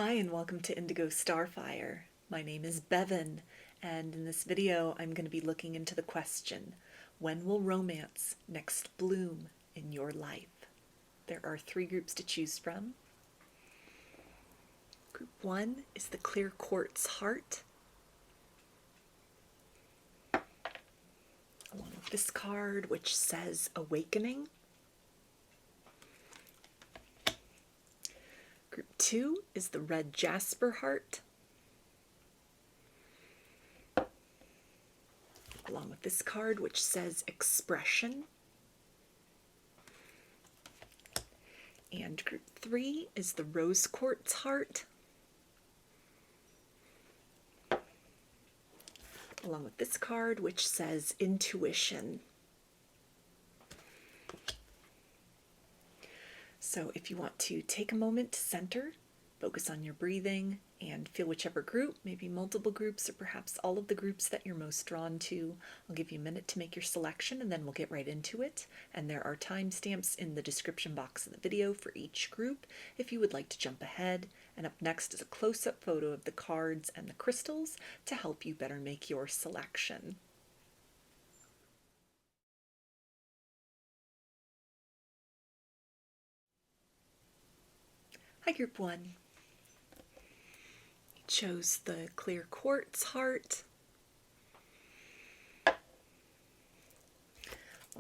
Hi and welcome to Indigo Starfire. My name is Bevin, and in this video I'm going to be looking into the question, when will romance next bloom in your life? There are 3 groups to choose from. Group 1 is the clear quartz heart, along with this card which says awakening. Group 2 is the red Jasper heart, along with this card which says expression. And group 3 is the rose quartz heart, along with this card which says intuition. So if you want to take a moment to center, focus on your breathing, and feel whichever group, maybe multiple groups or perhaps all of the groups that you're most drawn to. I'll give you a minute to make your selection and then we'll get right into it. And there are timestamps in the description box of the video for each group if you would like to jump ahead. And up next is a close-up photo of the cards and the crystals to help you better make your selection. Hi, Group 1. You chose the clear quartz heart,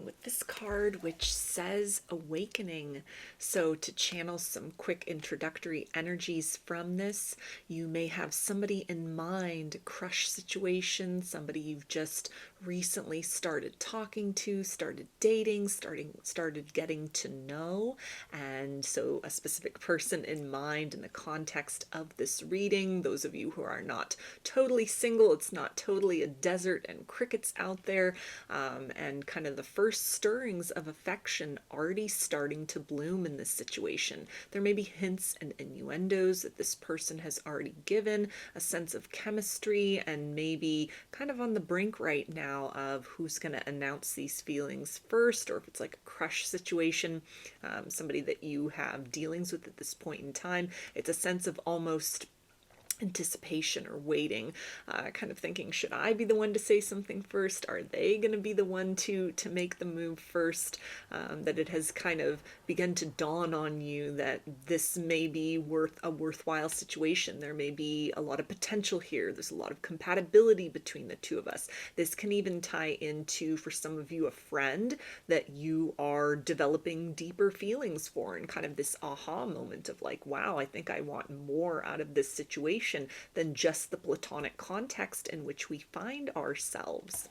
with this card which says awakening. So to channel some quick introductory energies from this, you may have somebody in mind, crush situation, somebody you've just recently started talking to, started dating, started getting to know, and so a specific person in mind in the context of this reading. Those of you who are not totally single, it's not totally a desert and crickets out there, and kind of the first stirrings of affection already starting to bloom in this situation. There may be hints and innuendos that this person has already given, a sense of chemistry, and maybe kind of on the brink right now of who's going to announce these feelings first, or if it's like a crush situation, somebody that you have dealings with at this point in time. It's a sense of almost anticipation or waiting, kind of thinking, should I be the one to say something first? Are they going to be the one to make the move first? That it has kind of begun to dawn on you that this may be a worthwhile situation. There may be a lot of potential here. There's a lot of compatibility between the two of us. This can even tie into, for some of you, a friend that you are developing deeper feelings for, and kind of this aha moment of like, wow, I think I want more out of this situation than just the platonic context in which we find ourselves.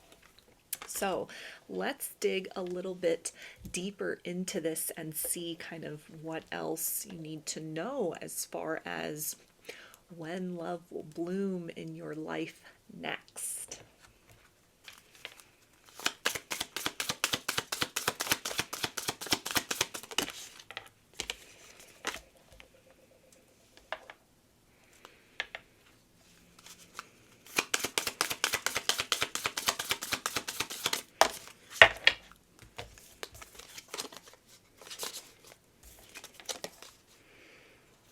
So let's dig a little bit deeper into this and see kind of what else you need to know as far as when love will bloom in your life next.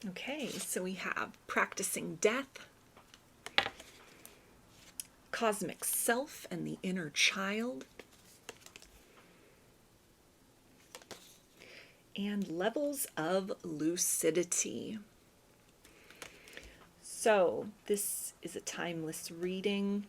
Okay, so we have practicing death, cosmic self and the inner child, and levels of lucidity. So this is a timeless reading.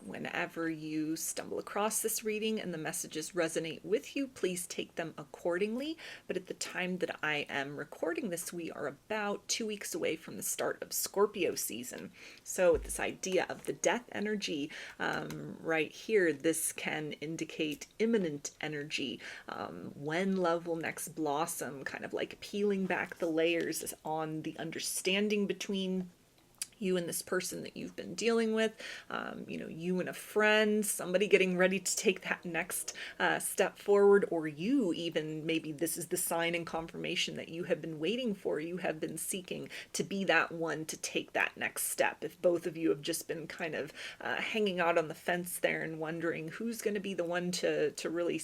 Whenever you stumble across this reading and the messages resonate with you, please take them accordingly. But at the time that I am recording this, we are about 2 weeks away from the start of Scorpio season. So with this idea of the death energy right here, this can indicate imminent energy, when love will next blossom, kind of like peeling back the layers on the understanding between You and this person that you've been dealing with, you and a friend, somebody getting ready to take that next step forward, or you even, maybe this is the sign and confirmation that you have been waiting for, you have been seeking to be that one to take that next step. If both of you have just been kind of hanging out on the fence there and wondering who's going to be the one to really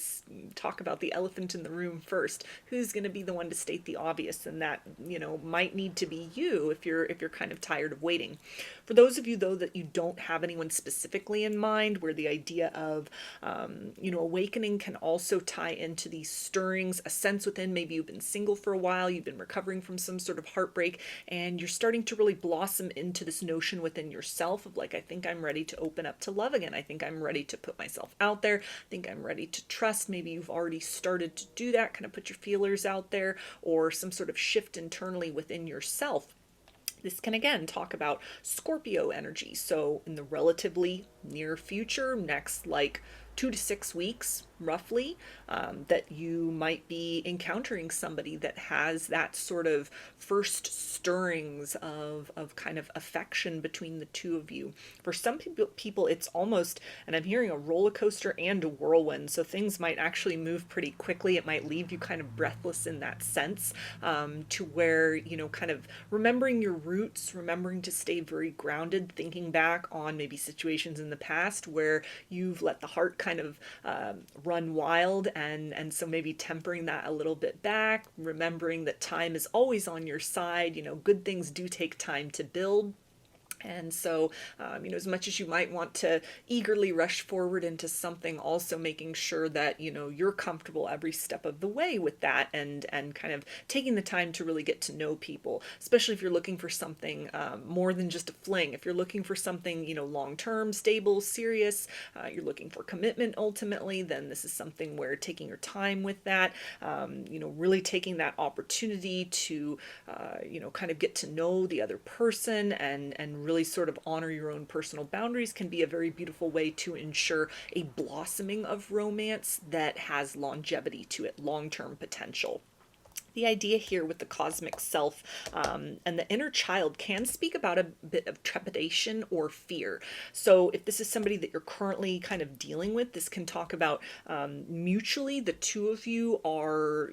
talk about the elephant in the room first, who's going to be the one to state the obvious, and that, might need to be you if you're kind of tired of waiting. For those of you, though, that you don't have anyone specifically in mind, where the idea of, awakening can also tie into these stirrings, a sense within, maybe you've been single for a while, you've been recovering from some sort of heartbreak, and you're starting to really blossom into this notion within yourself of like, I think I'm ready to open up to love again. I think I'm ready to put myself out there. I think I'm ready to trust. Maybe you've already started to do that, kind of put your feelers out there, or some sort of shift internally within yourself. This can again talk about Scorpio energy. So in the relatively near future, next like 2 to 6 weeks, roughly, that you might be encountering somebody that has that sort of first stirrings of kind of affection between the two of you. For some people, it's almost, and I'm hearing a roller coaster and a whirlwind, so things might actually move pretty quickly. It might leave you kind of breathless in that sense, to where, kind of remembering your roots, remembering to stay very grounded, thinking back on maybe situations in the past where you've let the heart kind of run wild, and so maybe tempering that a little bit back, remembering that time is always on your side. Good things do take time to build. And so, as much as you might want to eagerly rush forward into something, also making sure that, you're comfortable every step of the way with that, and kind of taking the time to really get to know people, especially if you're looking for something more than just a fling. If you're looking for something, long-term, stable, serious, you're looking for commitment ultimately, then this is something where taking your time with that, really taking that opportunity to, kind of get to know the other person, and really sort of honor your own personal boundaries, can be a very beautiful way to ensure a blossoming of romance that has longevity to it, long-term potential. The idea here with the cosmic self, and the inner child can speak about a bit of trepidation or fear. So if this is somebody that you're currently kind of dealing with, this can talk about mutually the two of you are,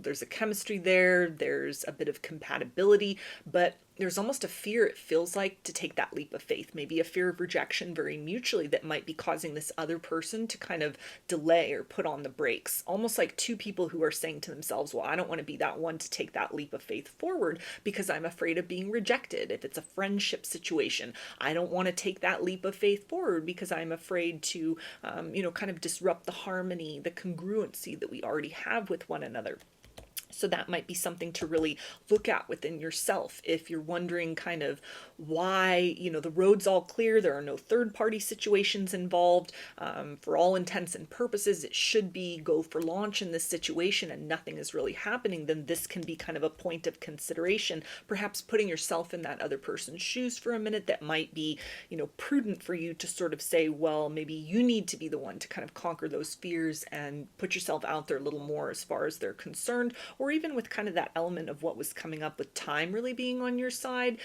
there's a chemistry there, there's a bit of compatibility, but there's almost a fear, it feels like, to take that leap of faith, maybe a fear of rejection very mutually that might be causing this other person to kind of delay or put on the brakes. Almost like two people who are saying to themselves, well, I don't want to be that one to take that leap of faith forward because I'm afraid of being rejected. If it's a friendship situation, I don't want to take that leap of faith forward because I'm afraid to, kind of disrupt the harmony, the congruency that we already have with one another. So that might be something to really look at within yourself. If you're wondering kind of why, the road's all clear, there are no third-party situations involved. For all intents and purposes, it should be go for launch in this situation and nothing is really happening, then this can be kind of a point of consideration. Perhaps putting yourself in that other person's shoes for a minute, that might be, prudent for you to sort of say, well, maybe you need to be the one to kind of conquer those fears and put yourself out there a little more as far as they're concerned, or even with kind of that element of what was coming up with time really being on your side.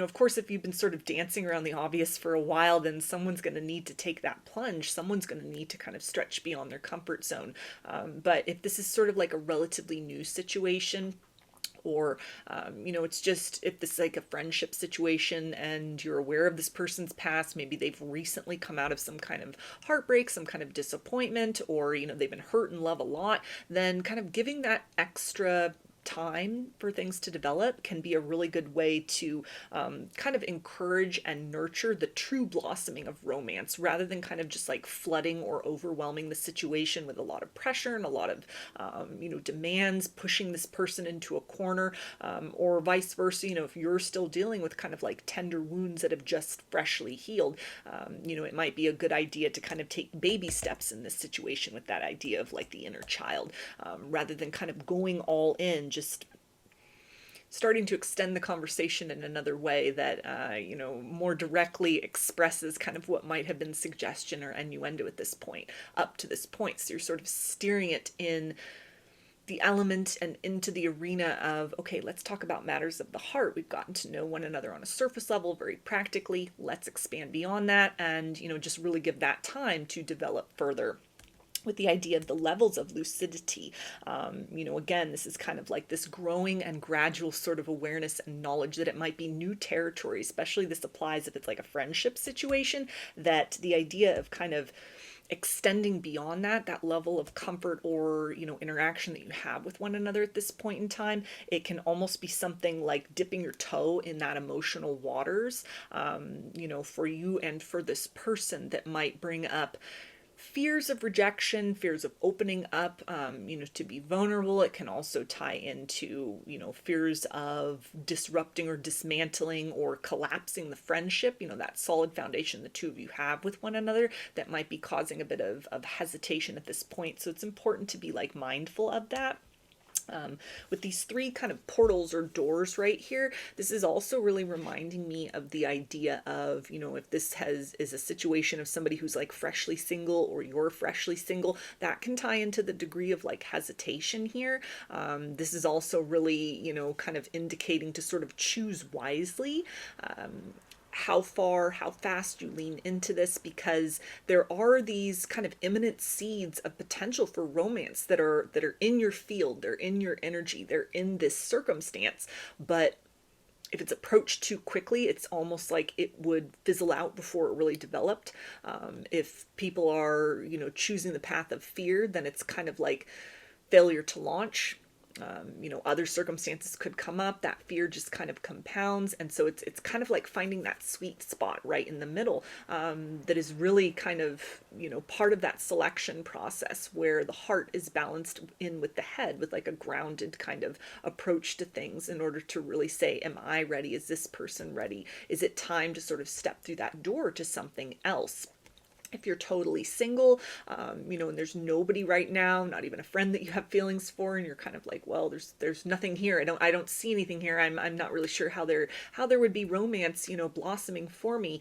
Of course, if you've been sort of dancing around the obvious for a while, then someone's going to need to take that plunge. Someone's going to need to kind of stretch beyond their comfort zone. But if this is sort of like a relatively new situation, or it's just, if this is like a friendship situation and you're aware of this person's past, maybe they've recently come out of some kind of heartbreak, some kind of disappointment, or they've been hurt in love a lot, then kind of giving that extra time for things to develop can be a really good way to kind of encourage and nurture the true blossoming of romance, rather than kind of just like flooding or overwhelming the situation with a lot of pressure and a lot of demands, pushing this person into a corner, or vice versa. If you're still dealing with kind of like tender wounds that have just freshly healed, it might be a good idea to kind of take baby steps in this situation with that idea of like the inner child, rather than kind of going all in, just starting to extend the conversation in another way that, more directly expresses kind of what might have been suggestion or innuendo at this point, up to this point. So you're sort of steering it in the element and into the arena of, okay, let's talk about matters of the heart. We've gotten to know one another on a surface level very practically. Let's expand beyond that and, just really give that time to develop further with the idea of the levels of lucidity. Again, this is kind of like this growing and gradual sort of awareness and knowledge that it might be new territory, especially this applies if it's like a friendship situation, that the idea of kind of extending beyond that level of comfort or interaction that you have with one another at this point in time. It can almost be something like dipping your toe in that emotional waters, for you and for this person, that might bring up fears of rejection, fears of opening up, to be vulnerable. It can also tie into, fears of disrupting or dismantling or collapsing the friendship, that solid foundation the two of you have with one another that might be causing a bit of hesitation at this point. So it's important to be like mindful of that. With these three kind of portals or doors right here, this is also really reminding me of the idea of, if this is a situation of somebody who's like freshly single or you're freshly single, that can tie into the degree of like hesitation here. This is also really, kind of indicating to sort of choose wisely. How fast you lean into this, because there are these kind of imminent seeds of potential for romance that are in your field, they're in your energy, they're in this circumstance. But if it's approached too quickly, it's almost like it would fizzle out before it really developed. If people are, choosing the path of fear, then it's kind of like failure to launch. Other circumstances could come up, that fear just kind of compounds. And so it's kind of like finding that sweet spot right in the middle, that is really kind of, part of that selection process where the heart is balanced in with the head, with like a grounded kind of approach to things in order to really say, am I ready? Is this person ready? Is it time to sort of step through that door to something else? If you're totally single, and there's nobody right now, not even a friend that you have feelings for, and you're kind of like, well, there's nothing here. I don't see anything here. I'm not really sure how there would be romance, blossoming for me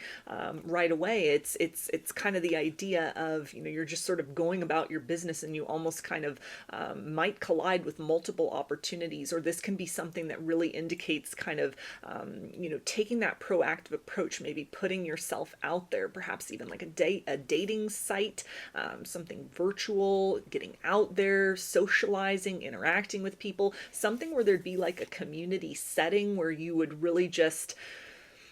right away. It's kind of the idea of, you're just sort of going about your business, and you almost kind of might collide with multiple opportunities. Or this can be something that really indicates kind of, taking that proactive approach, maybe putting yourself out there, perhaps even like a dating site, something virtual, getting out there, socializing, interacting with people, something where there'd be like a community setting where you would really just,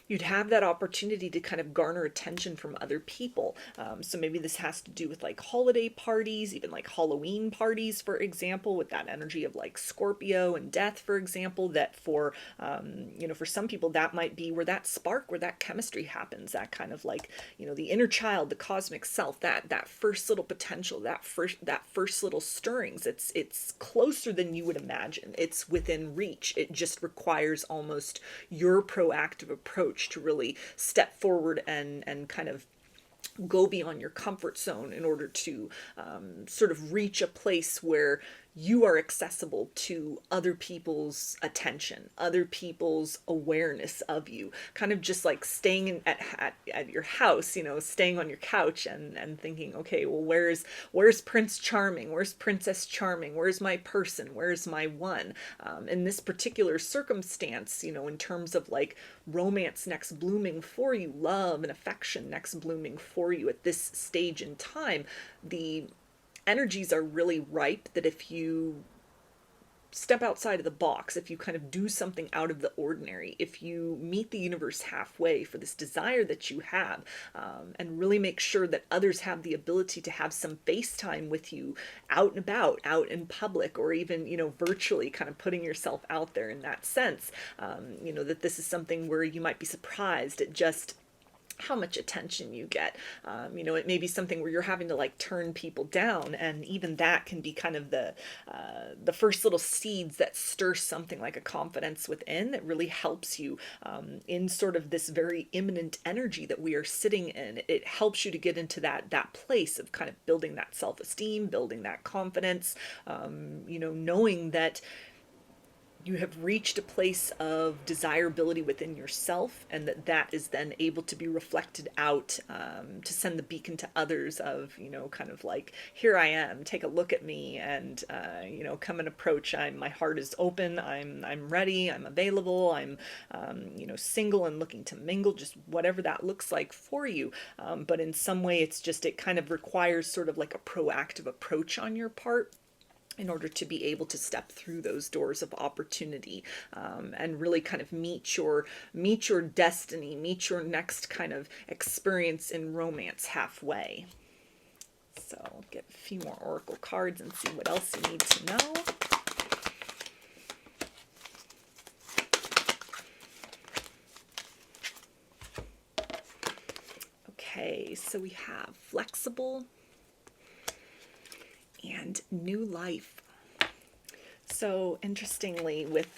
you'd have that opportunity to kind of garner attention from other people. So maybe this has to do with like holiday parties, even like Halloween parties, for example, with that energy of like Scorpio and death, for example, that for, for some people that might be where that spark, where that chemistry happens, that kind of like, the inner child, the cosmic self, that first little potential, that first little stirrings. It's closer than you would imagine. It's within reach. It just requires almost your proactive approach to really step forward and kind of go beyond your comfort zone in order to sort of reach a place where you are accessible to other people's attention, other people's awareness of you, kind of just like staying at your house, staying on your couch and thinking, okay, well, where's Prince Charming? Where's Princess Charming? Where's my person? Where's my one? In this particular circumstance, in terms of like romance next blooming for you, love and affection next blooming for you at this stage in time, the energies are really ripe that if you step outside of the box, if you kind of do something out of the ordinary, if you meet the universe halfway for this desire that you have, and really make sure that others have the ability to have some FaceTime with you out and about, out in public, or even, virtually kind of putting yourself out there in that sense, that this is something where you might be surprised at just how much attention you get. It may be something where you're having to like turn people down, and even that can be kind of the first little seeds that stir something like a confidence within that really helps you in sort of this very imminent energy that we are sitting in. It helps you to get into that place of kind of building that self-esteem, building that confidence, knowing that you have reached a place of desirability within yourself, and that is then able to be reflected out, to send the beacon to others of, kind of like, here I am, take a look at me, and come and approach. My heart is open, I'm ready, I'm available, I'm single and looking to mingle, just whatever that looks like for you. But in some way, it kind of requires sort of like a proactive approach on your part in order to be able to step through those doors of opportunity, and really kind of meet your destiny, meet your next kind of experience in romance halfway. So I'll get a few more oracle cards and see what else you need to know. Okay, so we have flexible and new life. So interestingly, with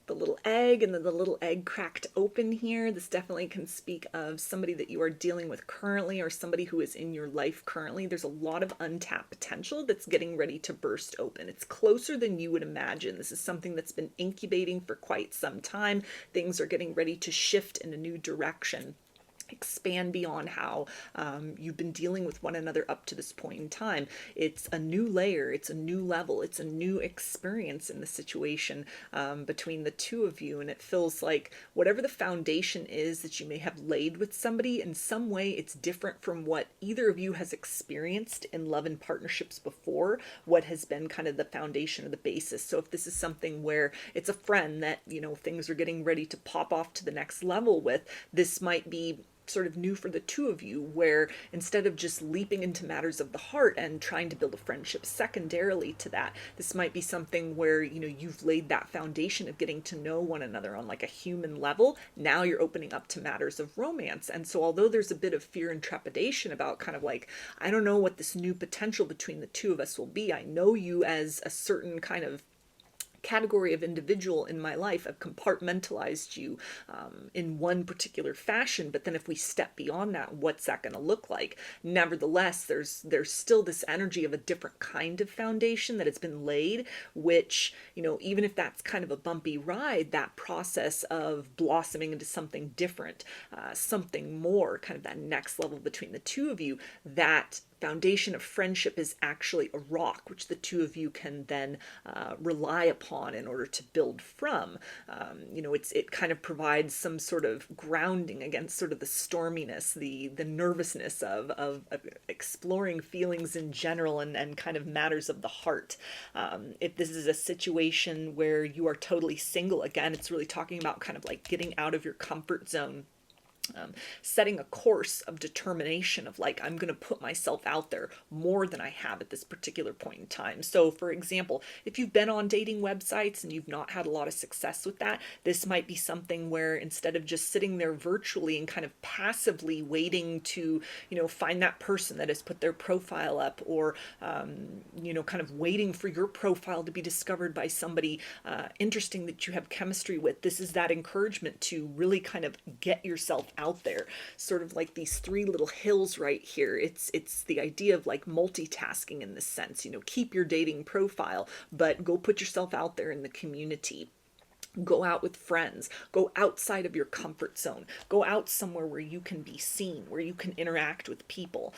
the little egg and then the little egg cracked open here, this definitely can speak of somebody that you are dealing with currently, or somebody who is in your life currently. There's a lot of untapped potential that's getting ready to burst open. It's closer than you would imagine. This is something that's been incubating for quite some time. Things are getting ready to shift in a new direction, expand beyond how you've been dealing with one another up to this point in time. It's a new layer, it's a new level, it's a new experience in the situation between the two of you. And it feels like whatever the foundation is that you may have laid with somebody, in some way it's different from what either of you has experienced in love and partnerships before, what has been kind of the foundation or the basis. So if this is something where it's a friend that, things are getting ready to pop off to the next level with, this might be sort of new for the two of you, where instead of just leaping into matters of the heart and trying to build a friendship secondarily to that, this might be something where you've laid that foundation of getting to know one another on like a human level. Now you're opening up to matters of romance. And so although there's a bit of fear and trepidation about kind of like, I don't know what this new potential between the two of us will be, I know you as a certain kind of category of individual in my life. I've compartmentalized you in one particular fashion, but then if we step beyond that, what's that going to look like? Nevertheless, there's still this energy of a different kind of foundation that has been laid, which, even if that's kind of a bumpy ride, that process of blossoming into something different, something more, kind of that next level between the two of you, that foundation of friendship is actually a rock which the two of you can then rely upon in order to build from. It kind of provides some sort of grounding against sort of the storminess, the nervousness of exploring feelings in general, and kind of matters of the heart. If this is a situation where you are totally single, again, it's really talking about kind of like getting out of your comfort zone. Setting a course of determination of like, I'm going to put myself out there more than I have at this particular point in time. So for example, if you've been on dating websites and you've not had a lot of success with that, this might be something where instead of just sitting there virtually and kind of passively waiting to, find that person that has put their profile up, or, kind of waiting for your profile to be discovered by somebody interesting that you have chemistry with, this is that encouragement to really kind of get yourself out there, sort of like these three little hills right here. It's the idea of like multitasking in this sense. Keep your dating profile, but go put yourself out there in the community. Go out with friends, go outside of your comfort zone, go out somewhere where you can be seen, where you can interact with people.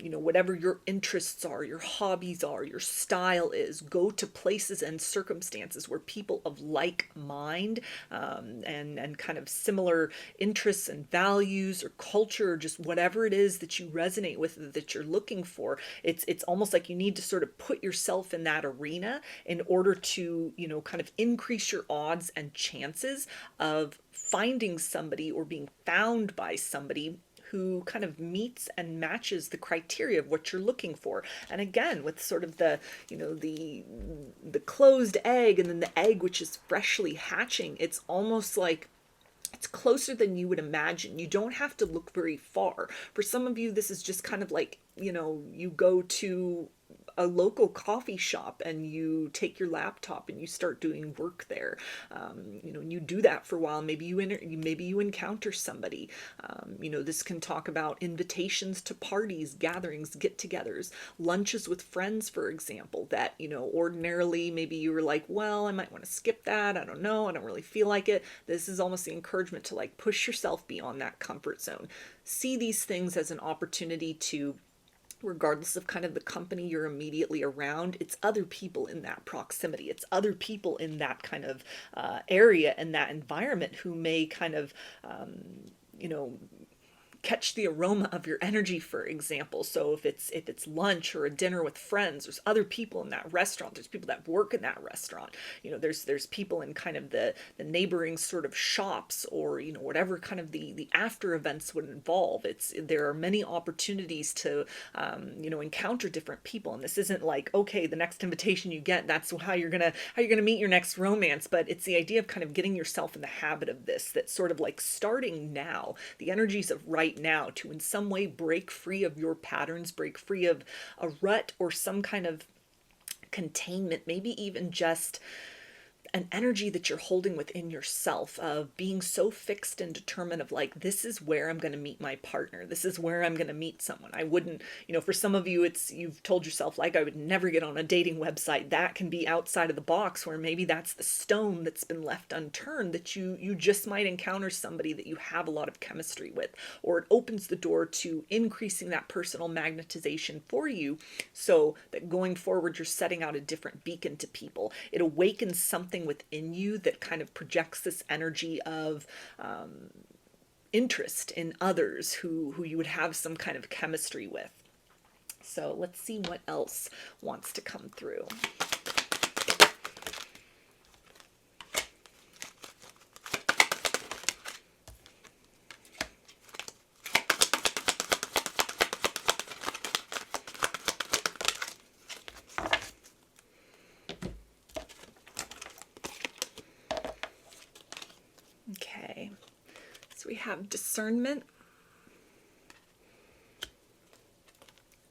Whatever your interests are, your hobbies are, your style is, go to places and circumstances where people of like mind, and kind of similar interests and values or culture, or just whatever it is that you resonate with, that you're looking for. It's almost like you need to sort of put yourself in that arena in order to, kind of increase your odds and chances of finding somebody or being found by somebody who kind of meets and matches the criteria of what you're looking for. And again, with sort of the closed egg and then the egg which is freshly hatching, it's almost like it's closer than you would imagine. You don't have to look very far. For some of you, this is just kind of like, you go to a local coffee shop and you take your laptop and you start doing work there. And you do that for a while. Maybe you encounter somebody. This can talk about invitations to parties, gatherings, get-togethers, lunches with friends, for example, that, ordinarily maybe you were like, well, I might want to skip that. I don't know. I don't really feel like it. This is almost the encouragement to like push yourself beyond that comfort zone. See these things as an opportunity to, regardless of kind of the company you're immediately around, it's other people in that proximity. It's other people in that kind of area and that environment who may kind of, catch the aroma of your energy, for example. So if it's lunch or a dinner with friends, there's other people in that restaurant. There's people that work in that restaurant. There's people in kind of the neighboring sort of shops, or whatever kind of the after events would involve. There are many opportunities to encounter different people, and this isn't like, okay, the next invitation you get, that's how you're gonna meet your next romance. But it's the idea of kind of getting yourself in the habit of this, that sort of like starting now, the energies of right now, to in some way break free of your patterns, break free of a rut or some kind of containment, maybe even just an energy that you're holding within yourself of being so fixed and determined of like, this is where I'm going to meet my partner. This is where I'm going to meet someone. I wouldn't, for some of you, you've told yourself like, I would never get on a dating website. That can be outside of the box, where maybe that's the stone that's been left unturned, that you just might encounter somebody that you have a lot of chemistry with, or it opens the door to increasing that personal magnetization for you, so that going forward, you're setting out a different beacon to people. It awakens something within you that kind of projects this energy of interest in others who you would have some kind of chemistry with. So let's see what else wants to come through. Okay, so we have discernment,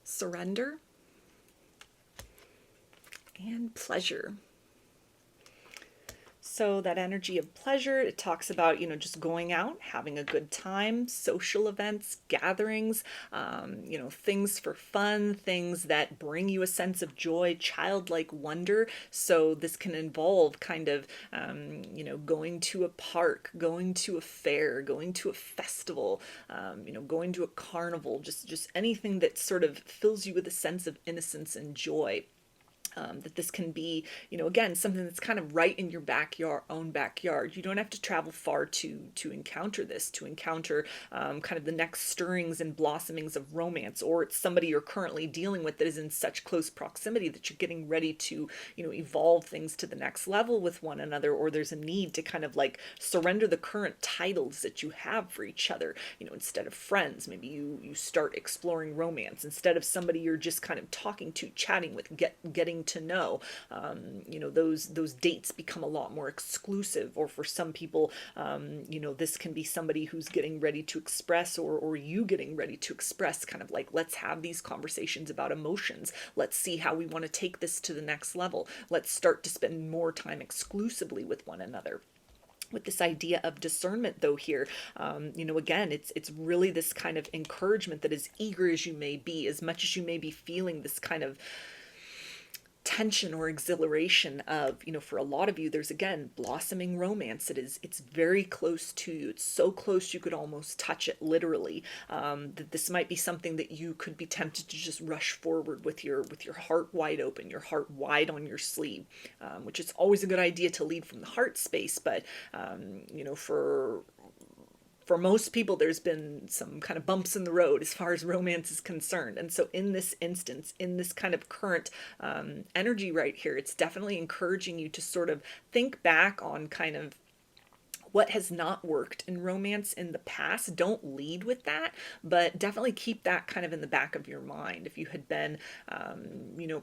surrender, and pleasure. So that energy of pleasure, it talks about, just going out, having a good time, social events, gatherings, things for fun, things that bring you a sense of joy, childlike wonder. So this can involve kind of, going to a park, going to a fair, going to a festival, going to a carnival, just anything that sort of fills you with a sense of innocence and joy. That this can be, again, something that's kind of right in your own backyard. You don't have to travel far to encounter this, to encounter kind of the next stirrings and blossomings of romance, or it's somebody you're currently dealing with that is in such close proximity that you're getting ready to, evolve things to the next level with one another, or there's a need to kind of like surrender the current titles that you have for each other. Instead of friends, maybe you start exploring romance. Instead of somebody you're just kind of talking to, chatting with, getting to know, those dates become a lot more exclusive. Or for some people, this can be somebody who's getting ready to express, or you getting ready to express, kind of like, let's have these conversations about emotions. Let's see how we want to take this to the next level. Let's start to spend more time exclusively with one another. With this idea of discernment, though, here, again, it's really this kind of encouragement that, as eager as you may be, as much as you may be feeling this kind of tension or exhilaration of, for a lot of you, there's again blossoming romance. It's very close to you. It's so close you could almost touch it literally. That this might be something that you could be tempted to just rush forward with your heart wide open, your heart wide on your sleeve, which is always a good idea to lead from the heart space. But for most people, there's been some kind of bumps in the road as far as romance is concerned. And so in this instance, in this kind of current energy right here, it's definitely encouraging you to sort of think back on kind of what has not worked in romance in the past. Don't lead with that, but definitely keep that kind of in the back of your mind. If you had been,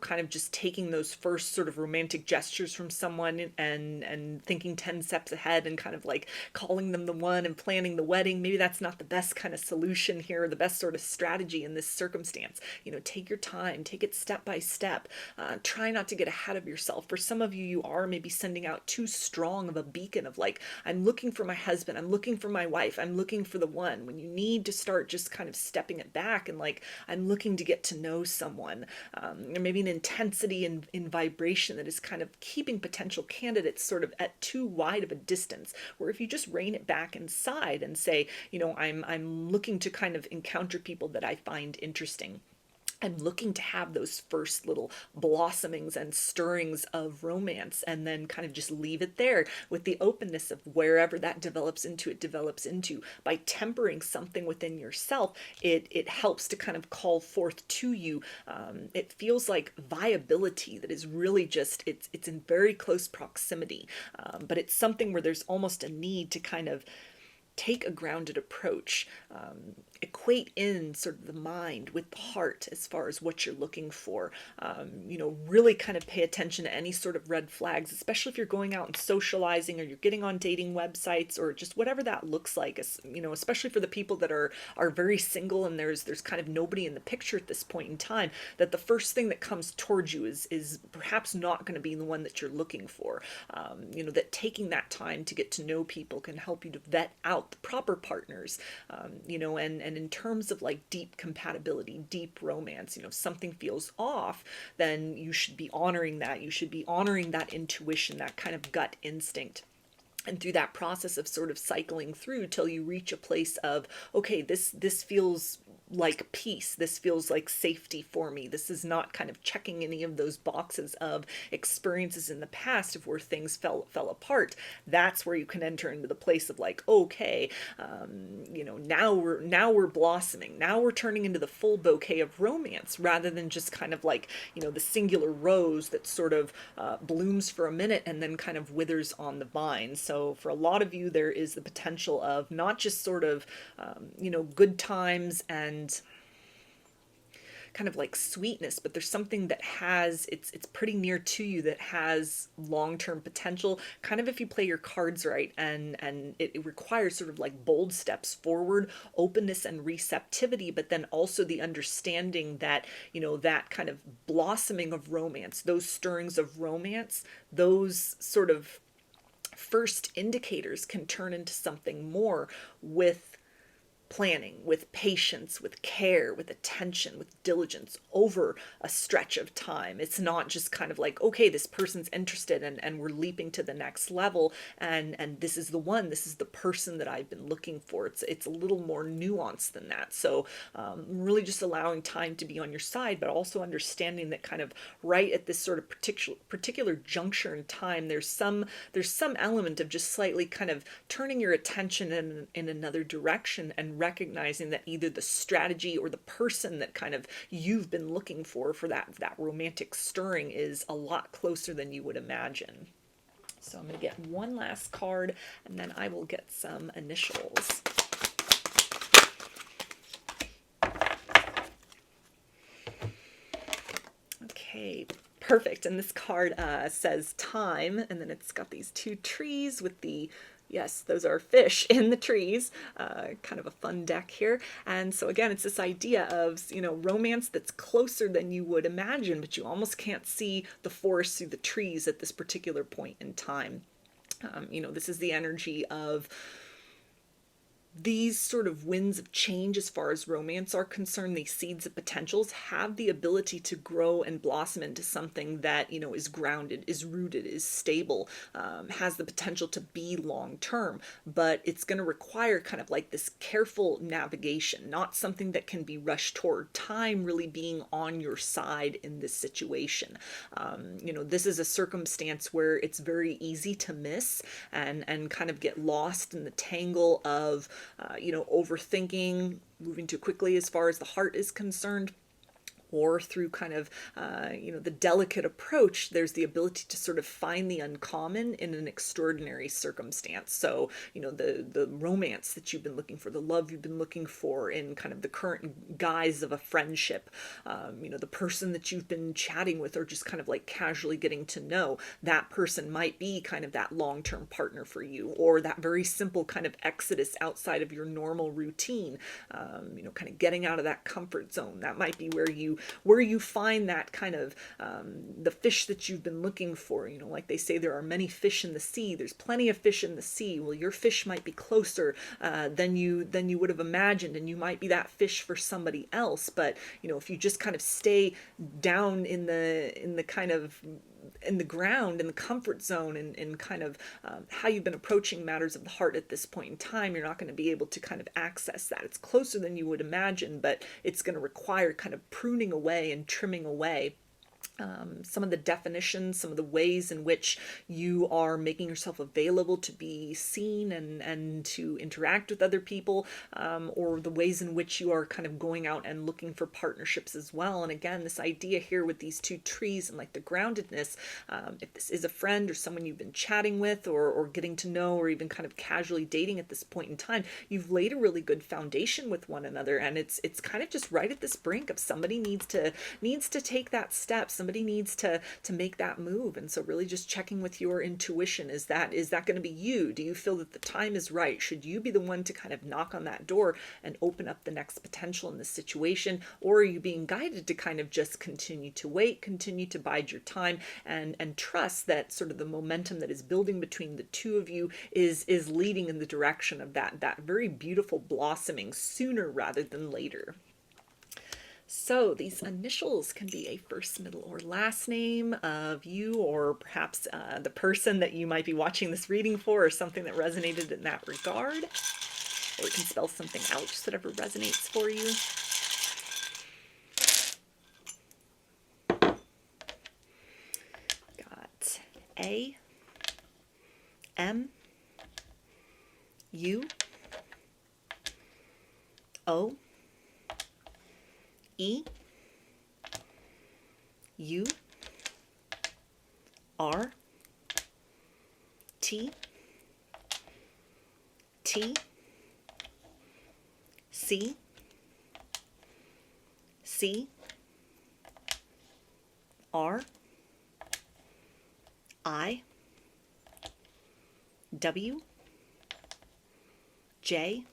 kind of just taking those first sort of romantic gestures from someone and thinking 10 steps ahead and kind of like calling them the one and planning the wedding, maybe that's not the best kind of solution here, the best sort of strategy in this circumstance. Take your time, take it step by step. Try not to get ahead of yourself. For some of you, you are maybe sending out too strong of a beacon of like, I'm looking for my husband, I'm looking for my wife, I'm looking for the one, when you need to start just kind of stepping it back and like, I'm looking to get to know someone. Or maybe an intensity in vibration that is kind of keeping potential candidates sort of at too wide of a distance, where if you just rein it back inside and say, I'm looking to kind of encounter people that I find interesting. I'm looking to have those first little blossomings and stirrings of romance, and then kind of just leave it there with the openness of wherever that develops into, it develops into. By tempering something within yourself, it helps to kind of call forth to you. It feels like viability that is really just, it's in very close proximity, but it's something where there's almost a need to kind of take a grounded approach, equate in sort of the mind with the heart as far as what you're looking for. Really kind of pay attention to any sort of red flags, especially if you're going out and socializing or you're getting on dating websites or just whatever that looks like. Especially for the people that are very single and there's kind of nobody in the picture at this point in time, that the first thing that comes towards you is perhaps not going to be the one that you're looking for. That taking that time to get to know people can help you to vet out the proper partners, and in terms of like deep compatibility, deep romance, if something feels off, then you should be honoring that. You should be honoring that intuition, that kind of gut instinct. And through that process of sort of cycling through till you reach a place of, okay, this feels like peace. This feels like safety for me. This is not kind of checking any of those boxes of experiences in the past of where things fell apart. That's where you can enter into the place of like, okay, now we're blossoming. Now we're turning into the full bouquet of romance, rather than just kind of like, the singular rose that sort of blooms for a minute and then kind of withers on the vine. So for a lot of you, there is the potential of not just sort of, good times and kind of like sweetness, but there's something that has, it's pretty near to you, that has long-term potential, kind of if you play your cards right, and it requires sort of like bold steps forward, openness and receptivity, but then also the understanding that, that kind of blossoming of romance, those stirrings of romance, those sort of first indicators can turn into something more with planning, with patience, with care, with attention, with diligence over a stretch of time. It's not just kind of like, okay, this person's interested and we're leaping to the next level and this is the one, this is the person that I've been looking for. It's a little more nuanced than that. So really just allowing time to be on your side, but also understanding that kind of right at this sort of particular juncture in time, there's some element of just slightly kind of turning your attention in another direction and recognizing that either the strategy or the person that kind of you've been looking for that romantic stirring is a lot closer than you would imagine. So I'm going to get one last card and then I will get some initials. Okay, perfect. And this card says time, and then it's got these two trees with the, yes, those are fish in the trees. Kind of a fun deck here. And so again, it's this idea of, romance that's closer than you would imagine, but you almost can't see the forest through the trees at this particular point in time. This is the energy of these sort of winds of change as far as romance are concerned. These seeds of potentials have the ability to grow and blossom into something that, is grounded, is rooted, is stable, has the potential to be long term, but it's going to require kind of like this careful navigation, not something that can be rushed toward. Time really being on your side in this situation. This is a circumstance where it's very easy to miss and kind of get lost in the tangle of overthinking, moving too quickly as far as the heart is concerned, or through kind of, the delicate approach, there's the ability to sort of find the uncommon in an extraordinary circumstance. So, the romance that you've been looking for, the love you've been looking for in kind of the current guise of a friendship, the person that you've been chatting with or just kind of like casually getting to know, that person might be kind of that long-term partner for you, or that very simple kind of exodus outside of your normal routine, kind of getting out of that comfort zone. That might be where you find that kind of the fish that you've been looking for. Like they say, there are many fish in the sea. There's plenty of fish in the sea. Well, your fish might be closer than you would have imagined, and you might be that fish for somebody else. But if you just kind of stay down in the kind of in the ground, in the comfort zone, and kind of how you've been approaching matters of the heart at this point in time, you're not going to be able to kind of access that. It's closer than you would imagine, but it's going to require kind of pruning away and trimming away some of the definitions, some of the ways in which you are making yourself available to be seen and to interact with other people, or the ways in which you are kind of going out and looking for partnerships as well. And again, this idea here with these two trees and like the groundedness, if this is a friend or someone you've been chatting with or getting to know, or even kind of casually dating at this point in time, you've laid a really good foundation with one another, and it's kind of just right at this brink of somebody needs to take that step. Somebody needs to make that move. And so really just checking with your intuition, is that going to be you? Do you feel that the time is right? Should you be the one to kind of knock on that door and open up the next potential in this situation? Or are you being guided to kind of just continue to wait, continue to bide your time, and trust that sort of the momentum that is building between the two of you is leading in the direction of that very beautiful blossoming sooner rather than later? So these initials can be a first, middle, or last name of you, or perhaps the person that you might be watching this reading for, or something that resonated in that regard. Or it can spell something out, just whatever resonates for you. Got A, M, U, O, E, U, R, T, T, C, C, R, I, W, J,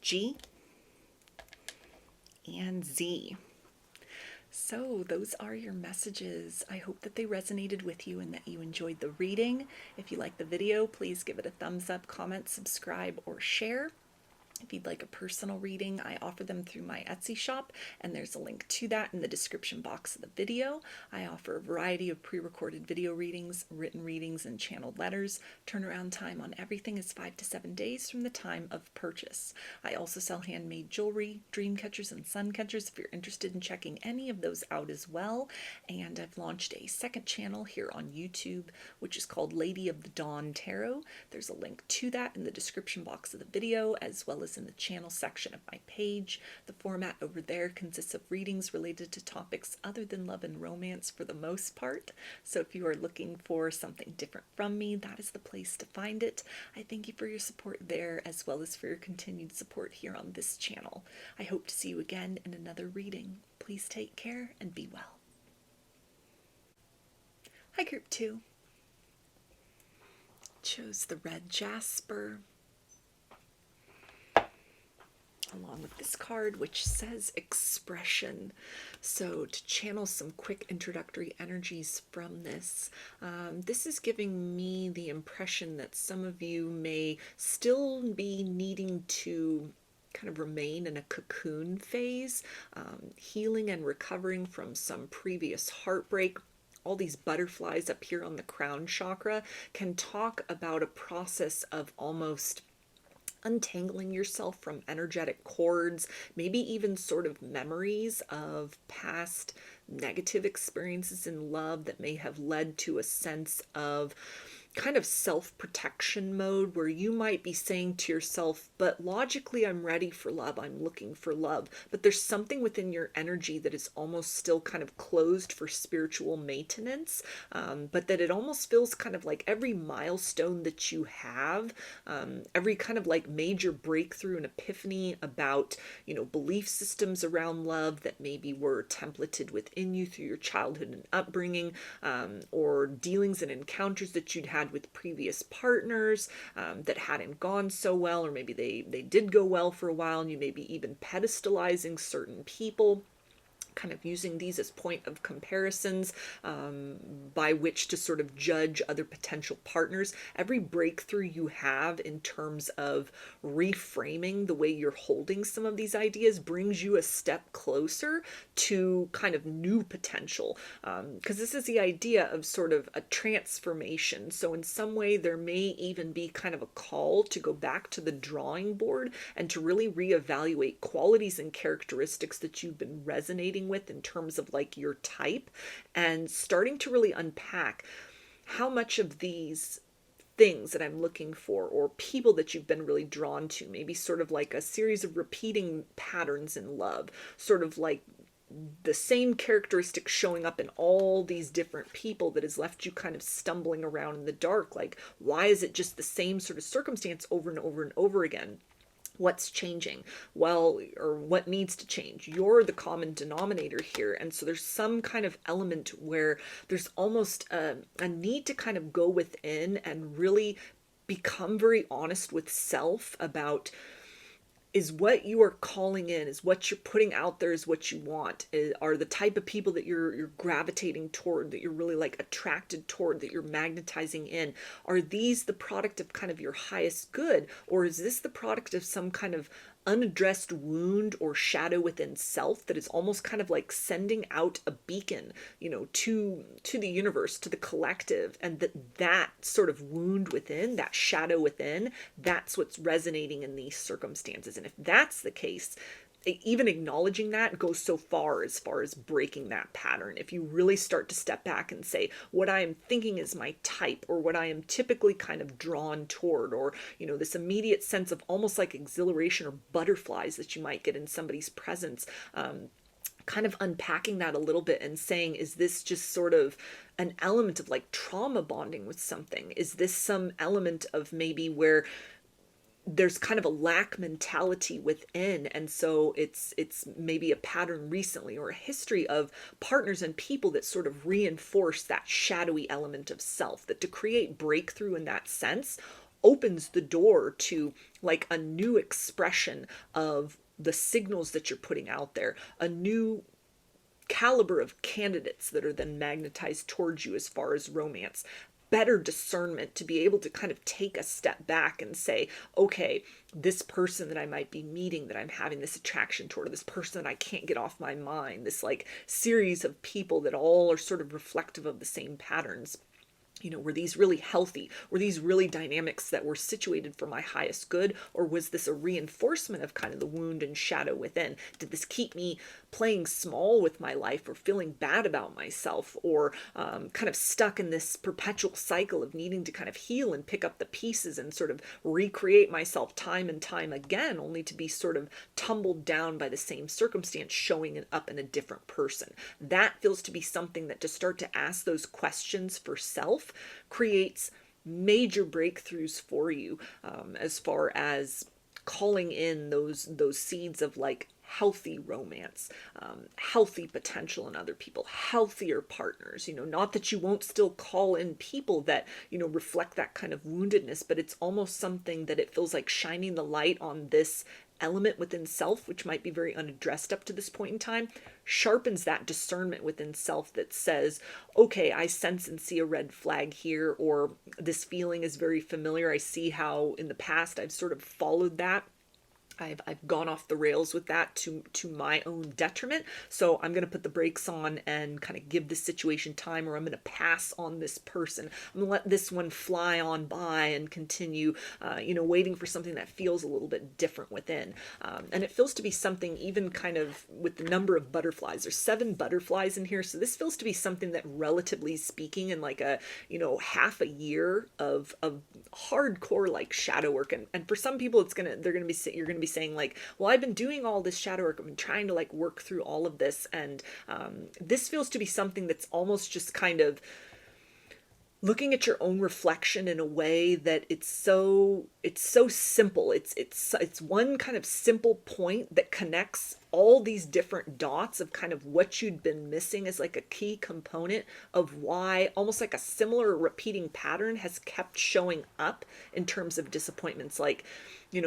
G, and Z. So those are your messages. I hope that they resonated with you and that you enjoyed the reading. If you like the video, please give it a thumbs up, comment, subscribe, or share. If you'd like a personal reading, I offer them through my Etsy shop, and there's a link to that in the description box of the video. I offer a variety of pre-recorded video readings, written readings, and channeled letters. Turnaround time on everything is 5 to 7 days from the time of purchase. I also sell handmade jewelry, dream catchers, and sun catchers if you're interested in checking any of those out as well. And I've launched a second channel here on YouTube, which is called Lady of the Dawn Tarot. There's a link to that in the description box of the video, as well as in the channel section of my page. The format over there consists of readings related to topics other than love and romance for the most part. So if you are looking for something different from me, that is the place to find it. I thank you for your support there, as well as for your continued support here on this channel. I hope to see you again in another reading. Please take care and be well. Hi, Group 2. Chose the red Jasper, along with this card, which says expression. So to channel some quick introductory energies from this, this is giving me the impression that some of you may still be needing to kind of remain in a cocoon phase, healing and recovering from some previous heartbreak. All these butterflies up here on the crown chakra can talk about a process of almost untangling yourself from energetic cords, maybe even sort of memories of past negative experiences in love that may have led to a sense of kind of self-protection mode where you might be saying to yourself, but logically I'm ready for love, I'm looking for love, but there's something within your energy that is almost still kind of closed for spiritual maintenance, but that it almost feels kind of like every milestone that you have, every kind of like major breakthrough and epiphany about, belief systems around love that maybe were templated within you through your childhood and upbringing, or dealings and encounters that you'd had with previous partners that hadn't gone so well, or maybe they did go well for a while, and you may be even pedestalizing certain people, kind of using these as point of comparisons by which to sort of judge other potential partners. Every breakthrough you have in terms of reframing the way you're holding some of these ideas brings you a step closer to kind of new potential, because this is the idea of sort of a transformation. So in some way there may even be kind of a call to go back to the drawing board and to really reevaluate qualities and characteristics that you've been resonating with in terms of like your type, and starting to really unpack how much of these things that I'm looking for, or people that you've been really drawn to, maybe sort of like a series of repeating patterns in love, sort of like the same characteristics showing up in all these different people that has left you kind of stumbling around in the dark. Like, why is it just the same sort of circumstance over and over and over again? What's changing? Well, or what needs to change? You're the common denominator here. And so there's some kind of element where there's almost a need to kind of go within and really become very honest with self about, is what you are calling in, is what you're putting out there, is what you want, are the type of people that you're gravitating toward, that you're really like attracted toward, that you're magnetizing in, are these the product of kind of your highest good, or is this the product of some kind of unaddressed wound or shadow within self that is almost kind of like sending out a beacon, to the universe, to the collective, and that sort of wound within, that shadow within, that's what's resonating in these circumstances. And if that's the case, even acknowledging that goes so far as breaking that pattern. If you really start to step back and say, what I am thinking is my type, or what I am typically kind of drawn toward, or, this immediate sense of almost like exhilaration or butterflies that you might get in somebody's presence, kind of unpacking that a little bit and saying, is this just sort of an element of like trauma bonding with something? Is this some element of maybe where there's kind of a lack mentality within, and so it's maybe a pattern recently or a history of partners and people that sort of reinforce that shadowy element of self, that to create breakthrough in that sense opens the door to like a new expression of the signals that you're putting out there, a new caliber of candidates that are then magnetized towards you as far as romance, better discernment to be able to kind of take a step back and say, okay, this person that I might be meeting, that I'm having this attraction toward, this person that I can't get off my mind, this like series of people that all are sort of reflective of the same patterns. Were these really healthy? Were these really dynamics that were situated for my highest good? Or was this a reinforcement of kind of the wound and shadow within? Did this keep me playing small with my life, or feeling bad about myself, or kind of stuck in this perpetual cycle of needing to kind of heal and pick up the pieces and sort of recreate myself time and time again, only to be sort of tumbled down by the same circumstance showing up in a different person? That feels to be something that, to start to ask those questions for self, creates major breakthroughs for you, as far as calling in those seeds of like healthy romance, healthy potential in other people, healthier partners. Not that you won't still call in people that reflect that kind of woundedness, but it's almost something that it feels like shining the light on this element within self, which might be very unaddressed up to this point in time, sharpens that discernment within self that says, okay, I sense and see a red flag here, or this feeling is very familiar. I see how in the past I've sort of followed that. I've gone off the rails with that to my own detriment. So I'm going to put the brakes on and kind of give this situation time, or I'm going to pass on this person. I'm going to let this one fly on by and continue, waiting for something that feels a little bit different within. And it feels to be something even kind of with the number of butterflies. There's 7 butterflies in here. So this feels to be something that, relatively speaking, in like a, half a year of hardcore like shadow work. And for some people, you're going to be saying like, well, I've been doing all this shadow work. I've been trying to like work through all of this. And this feels to be something that's almost just kind of looking at your own reflection in a way that it's so simple. It's one kind of simple point that connects all these different dots of kind of what you'd been missing as like a key component of why almost like a similar repeating pattern has kept showing up in terms of disappointments. Like,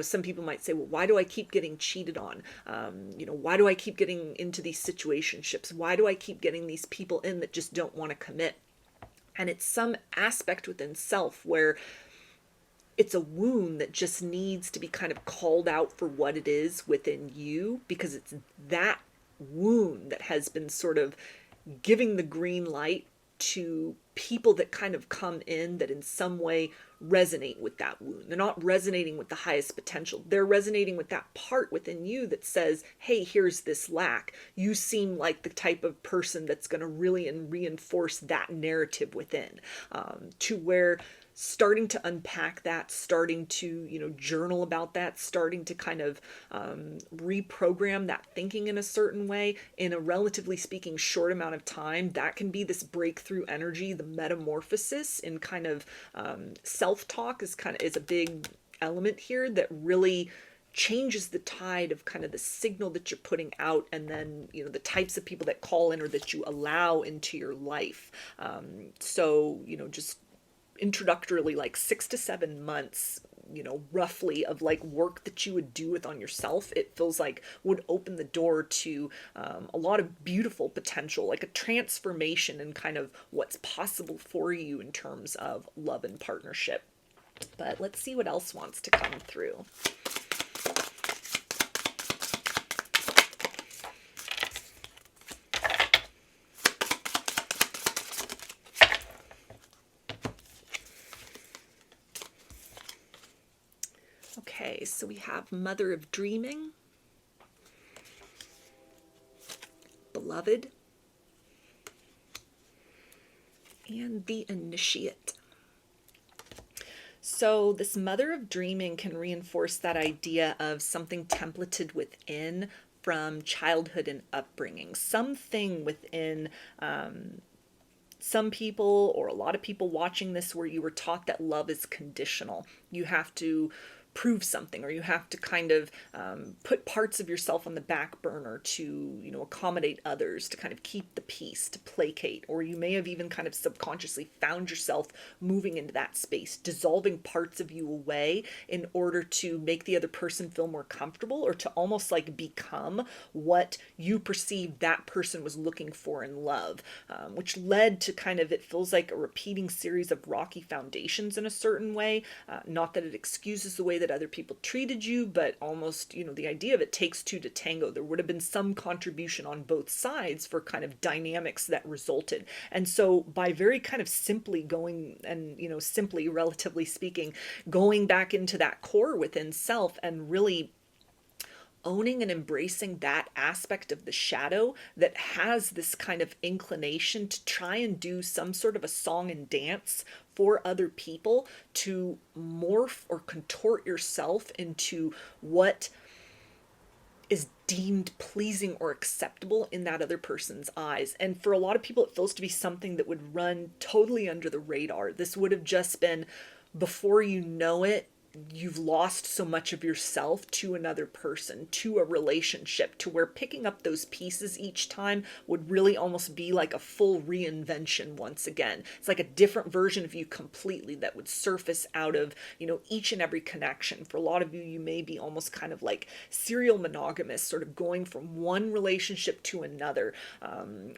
some people might say, well, why do I keep getting cheated on? Why do I keep getting into these situationships? Why do I keep getting these people in that just don't want to commit? And it's some aspect within self where it's a wound that just needs to be kind of called out for what it is within you, because it's that wound that has been sort of giving the green light to people that kind of come in that in some way resonate with that wound. They're not resonating with the highest potential. They're resonating with that part within you that says, hey, here's this lack. You seem like the type of person that's going to really reinforce that narrative within, to where starting to unpack that, starting to, journal about that, starting to kind of reprogram that thinking in a certain way in a relatively speaking short amount of time, that can be this breakthrough energy. The metamorphosis in kind of self-talk is a big element here that really changes the tide of kind of the signal that you're putting out, and then the types of people that call in or that you allow into your life. So just introductorily, like 6 to 7 months, roughly, of like work that you would do on yourself, it feels like would open the door to a lot of beautiful potential, like a transformation in kind of what's possible for you in terms of love and partnership. But let's see what else wants to come through. Okay, so we have Mother of Dreaming, Beloved, and the Initiate. So this Mother of Dreaming can reinforce that idea of something templated within from childhood and upbringing, something within some people or a lot of people watching this where you were taught that love is conditional. You have to prove something, or you have to kind of put parts of yourself on the back burner to, accommodate others, to kind of keep the peace, to placate. Or you may have even kind of subconsciously found yourself moving into that space, dissolving parts of you away in order to make the other person feel more comfortable, or to almost like become what you perceived that person was looking for in love, which led to kind of, it feels like a repeating series of rocky foundations in a certain way. Not that it excuses the way that other people treated you, but almost, the idea of it takes two to tango. There would have been some contribution on both sides for kind of dynamics that resulted. And so by very kind of simply going and, simply, relatively speaking, going back into that core within self and really owning and embracing that aspect of the shadow that has this kind of inclination to try and do some sort of a song and dance for other people, to morph or contort yourself into what is deemed pleasing or acceptable in that other person's eyes. And for a lot of people, it feels to be something that would run totally under the radar. This would have just been, before you know it, you've lost so much of yourself to another person, to a relationship, to where picking up those pieces each time would really almost be like a full reinvention once again. It's like a different version of you completely that would surface out of, each and every connection. For a lot of you, you may be almost kind of like serial monogamous, sort of going from one relationship to another,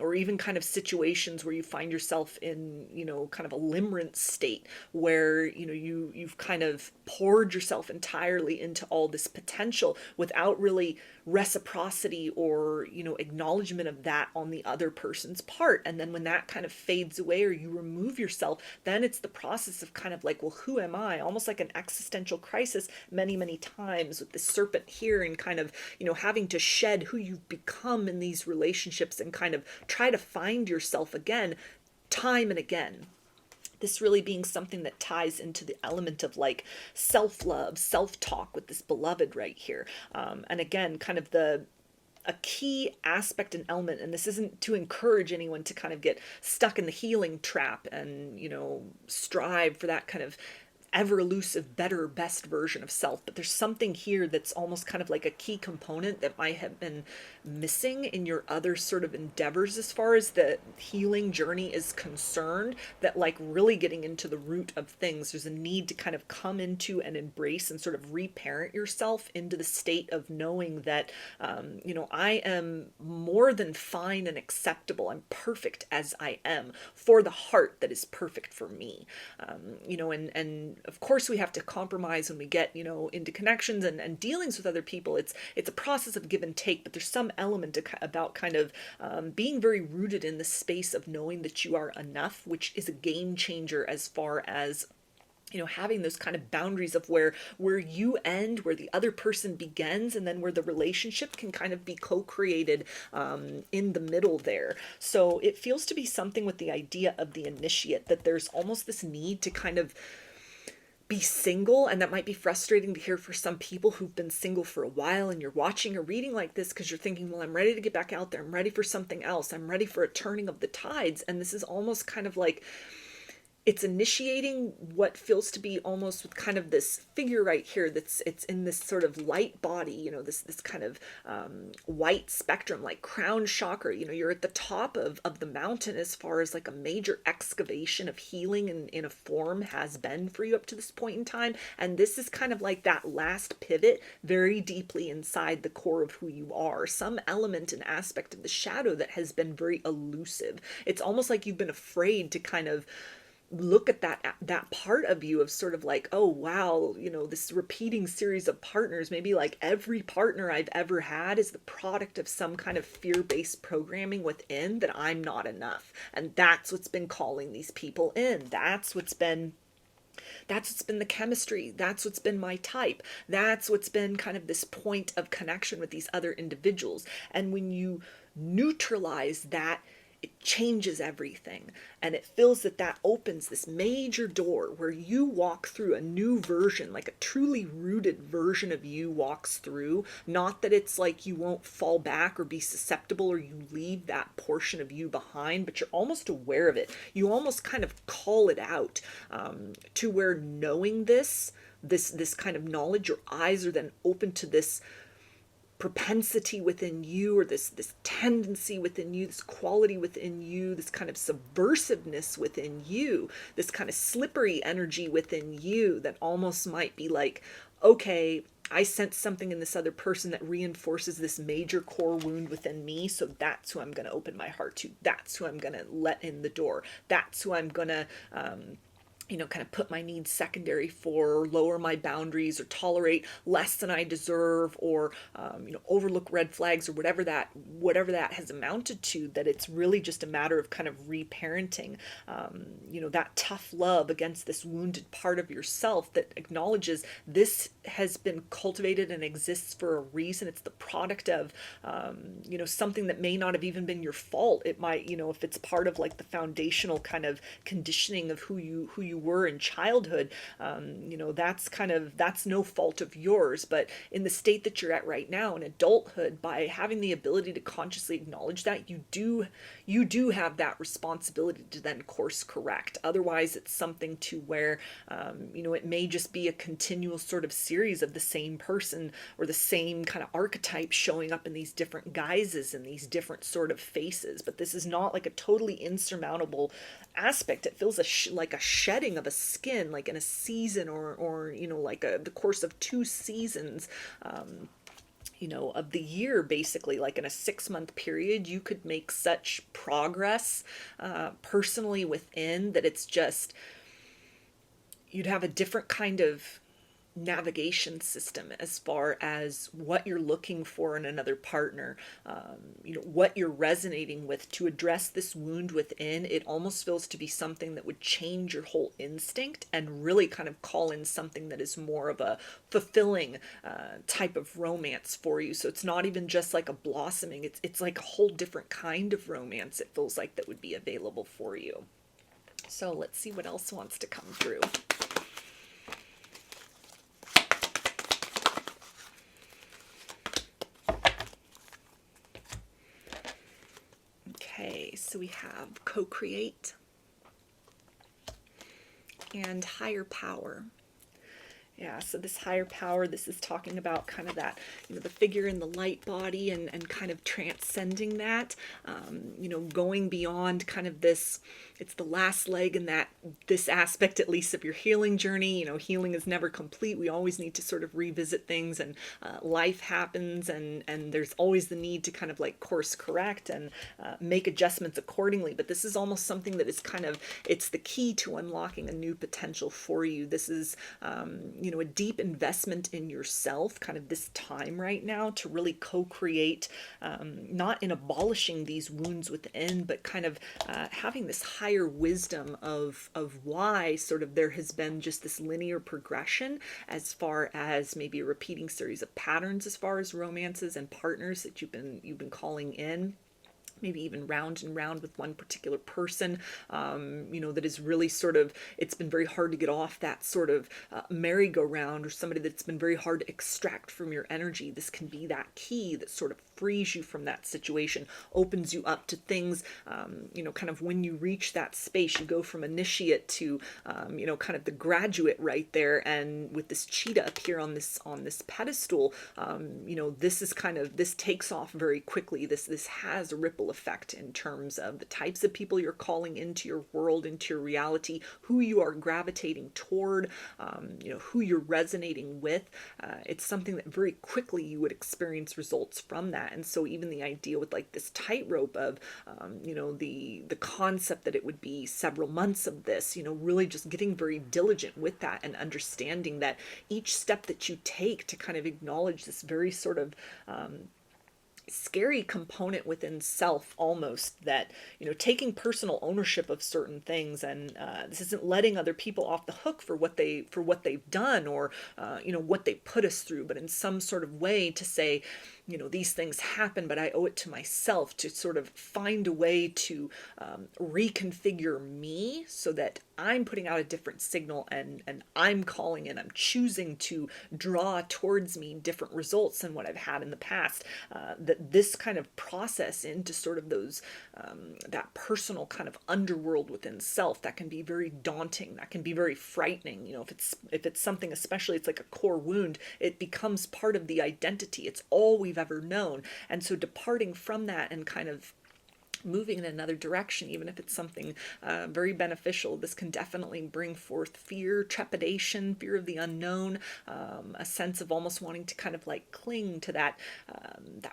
or even kind of situations where you find yourself in, kind of a limerence state where, you've kind of poured gorge yourself entirely into all this potential without really reciprocity or, acknowledgement of that on the other person's part. And then when that kind of fades away or you remove yourself, then it's the process of kind of like, well, who am I? Almost like an existential crisis many, many times with the serpent here, and kind of, having to shed who you've become in these relationships and kind of try to find yourself again, time and again. This really being something that ties into the element of like self-love, self-talk with this beloved right here. And again, kind of a key aspect and element, and this isn't to encourage anyone to kind of get stuck in the healing trap and, strive for that kind of ever elusive, better, best version of self. But there's something here that's almost kind of like a key component that might have been missing in your other sort of endeavors as far as the healing journey is concerned, that like really getting into the root of things, there's a need to kind of come into and embrace and sort of reparent yourself into the state of knowing that, I am more than fine and acceptable. I'm perfect as I am for the heart that is perfect for me. And of course we have to compromise when we get, into connections and dealings with other people. It's a process of give and take, but there's some element about kind of being very rooted in the space of knowing that you are enough, which is a game changer as far as having those kind of boundaries of where you end, where the other person begins, and then where the relationship can kind of be co-created in the middle there. So it feels to be something with the idea of the initiate, that there's almost this need to kind of be single, and that might be frustrating to hear for some people who've been single for a while, and you're watching a reading like this because you're thinking, well, I'm ready to get back out there, I'm ready for something else, I'm ready for a turning of the tides. And this is almost kind of like it's initiating what feels to be almost with kind of this figure right here it's in this sort of light body, this kind of white spectrum, like crown chakra. You're at the top of the mountain as far as like a major excavation of healing in a form has been for you up to this point in time. And this is kind of like that last pivot very deeply inside the core of who you are, some element and aspect of the shadow that has been very elusive. It's almost like you've been afraid to kind of look at that part of you of sort of like, oh wow, this repeating series of partners, maybe like every partner I've ever had is the product of some kind of fear-based programming within, that I'm not enough. And that's what's been calling these people in. That's what's been the chemistry. That's what's been my type. That's what's been kind of this point of connection with these other individuals. And when you neutralize that, it changes everything. And it feels that opens this major door where you walk through a new version, like a truly rooted version of you walks through. Not that it's like you won't fall back or be susceptible or you leave that portion of you behind, but you're almost aware of it. You almost kind of call it out, to where knowing this kind of knowledge, your eyes are then open to this propensity within you, or this tendency within you, this quality within you, this kind of subversiveness within you, this kind of slippery energy within you that almost might be like, okay, I sense something in this other person that reinforces this major core wound within me, so that's who I'm going to open my heart to. That's who I'm going to let in the door. That's who I'm going to kind of put my needs secondary for, or lower my boundaries, or tolerate less than I deserve, or, overlook red flags, or whatever that has amounted to, that it's really just a matter of kind of reparenting, that tough love against this wounded part of yourself that acknowledges this has been cultivated and exists for a reason. It's the product of, something that may not have even been your fault. It might, if it's part of like the foundational kind of conditioning of who you were in childhood, that's no fault of yours. But in the state that you're at right now in adulthood, by having the ability to consciously acknowledge that, you do have that responsibility to then course correct. Otherwise it's something to where it may just be a continual sort of series of the same person or the same kind of archetype showing up in these different guises and these different sort of faces. But this is not like a totally insurmountable aspect. It feels like a shedding of a skin, like in a season, or like the course of 2 seasons, of the year, basically. Like in a 6-month period, you could make such progress personally within that it's just, you'd have a different kind of navigation system as far as what you're looking for in another partner, what you're resonating with to address this wound within. It almost feels to be something that would change your whole instinct and really kind of call in something that is more of a fulfilling type of romance for you. So it's not even just like a blossoming, it's like a whole different kind of romance, it feels like, that would be available for you. So let's see what else wants to come through. Okay, so we have co-create and higher power. Yeah, so this higher power, this is talking about kind of that, the figure in the light body and kind of transcending that, going beyond kind of this, it's the last leg in this aspect, at least, of your healing journey. Healing is never complete. We always need to sort of revisit things, and life happens, and there's always the need to kind of like course correct and make adjustments accordingly. But this is almost something that is kind of, it's the key to unlocking a new potential for you. This is, a deep investment in yourself, kind of this time right now to really co-create, not in abolishing these wounds within, but kind of having this higher wisdom of why sort of there has been just this linear progression as far as maybe a repeating series of patterns as far as romances and partners that you've been calling in. Maybe even round and round with one particular person, that is really sort of, it's been very hard to get off that sort of merry-go-round, or somebody that's been very hard to extract from your energy. This can be that key that sort of frees you from that situation, opens you up to things, kind of when you reach that space, you go from initiate to, kind of the graduate right there. And with this cheetah up here on this pedestal, this is kind of, this takes off very quickly. This has a ripple effect in terms of the types of people you're calling into your world, into your reality, who you are gravitating toward, who you're resonating with. It's something that very quickly you would experience results from that. And so even the idea with like this tightrope of, the concept that it would be several months of this, really just getting very diligent with that and understanding that each step that you take to kind of acknowledge this very sort of, scary component within self, almost, that taking personal ownership of certain things, and this isn't letting other people off the hook for what they've done, or what they put us through, but in some sort of way to say, these things happen, but I owe it to myself to sort of find a way to reconfigure me so that I'm putting out a different signal, and I'm calling in, I'm choosing to draw towards me different results than what I've had in the past. That this kind of process into sort of those, that personal kind of underworld within self, that can be very daunting, that can be very frightening. If it's something, especially it's like a core wound, it becomes part of the identity. It's all we've ever known. And so departing from that and kind of moving in another direction, even if it's something very beneficial, this can definitely bring forth fear, trepidation, fear of the unknown, a sense of almost wanting to kind of like cling to that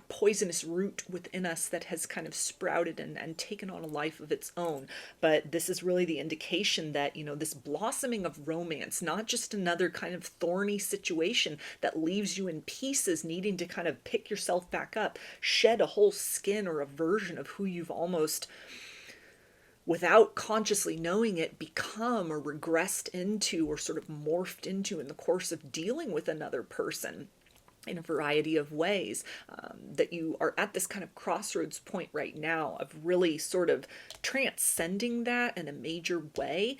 poisonous root within us that has kind of sprouted and taken on a life of its own. But this is really the indication that, this blossoming of romance, not just another kind of thorny situation that leaves you in pieces, needing to kind of pick yourself back up, shed a whole skin or a version of who you've almost, without consciously knowing it, become or regressed into or sort of morphed into in the course of dealing with another person in a variety of ways, that you are at this kind of crossroads point right now of really sort of transcending that in a major way.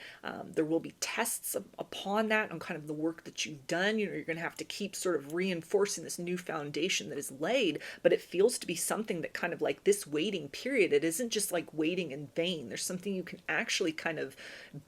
There will be tests upon that on kind of the work that you've done. You're going to have to keep sort of reinforcing this new foundation that is laid, but it feels to be something that kind of like this waiting period, it isn't just like waiting in vain. There's something you can actually kind of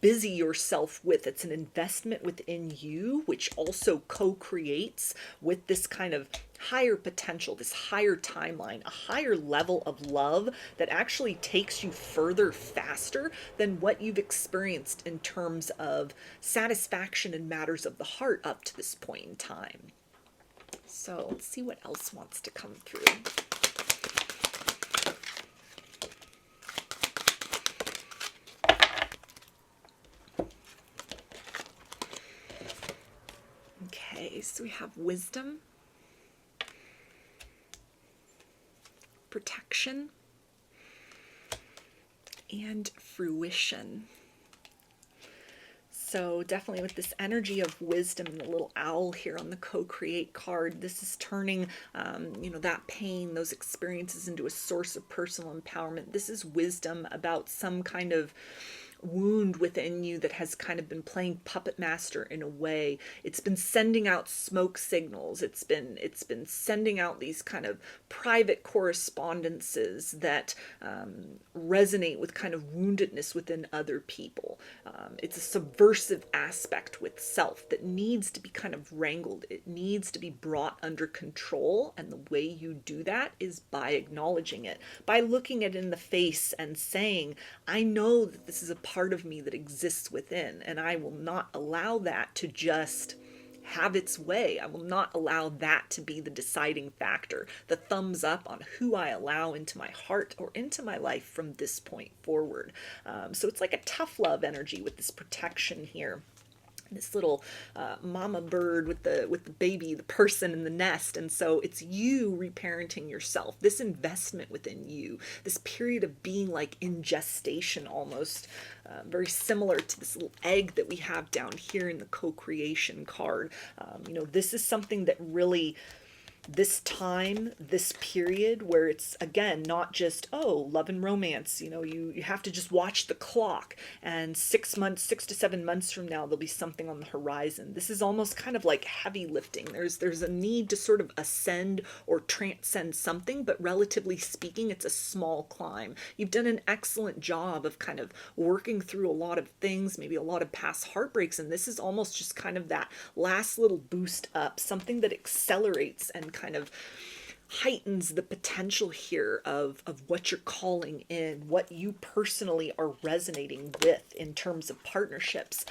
busy yourself with. It's an investment within you, which also co-creates with this kind of higher potential, this higher timeline, a higher level of love that actually takes you further faster than what you've experienced in terms of satisfaction in matters of the heart up to this point in time. So let's see what else wants to come through. Okay. Okay, so we have wisdom, protection, and fruition. So definitely with this energy of wisdom and the little owl here on the co-create card, this is turning, that pain, those experiences into a source of personal empowerment. This is wisdom about some kind of wound within you that has kind of been playing puppet master in a way. It's been sending out smoke signals. It's been sending out these kind of private correspondences that resonate with kind of woundedness within other people. It's a subversive aspect with self that needs to be kind of wrangled. It needs to be brought under control, and the way you do that is by acknowledging it, by looking it in the face and saying, I know that this is a part of me that exists within, and I will not allow that to just have its way. I will not allow that to be the deciding factor, the thumbs up on who I allow into my heart or into my life from this point forward. So it's like a tough love energy with this protection here. This little mama bird with the baby, the person in the nest. And so it's you reparenting yourself, this investment within you, this period of being like in gestation almost, very similar to this little egg that we have down here in the co-creation card. This is something that really, this time, this period where it's, again, not just, oh, love and romance, you have to just watch the clock, and 6 to 7 months from now there'll be something on the horizon. This is almost kind of like heavy lifting. There's a need to sort of ascend or transcend something, but relatively speaking, it's a small climb. You've done an excellent job of kind of working through a lot of things, maybe a lot of past heartbreaks, and this is almost just kind of that last little boost up, something that accelerates and kind of heightens the potential here of what you're calling in, what you personally are resonating with in terms of partnerships.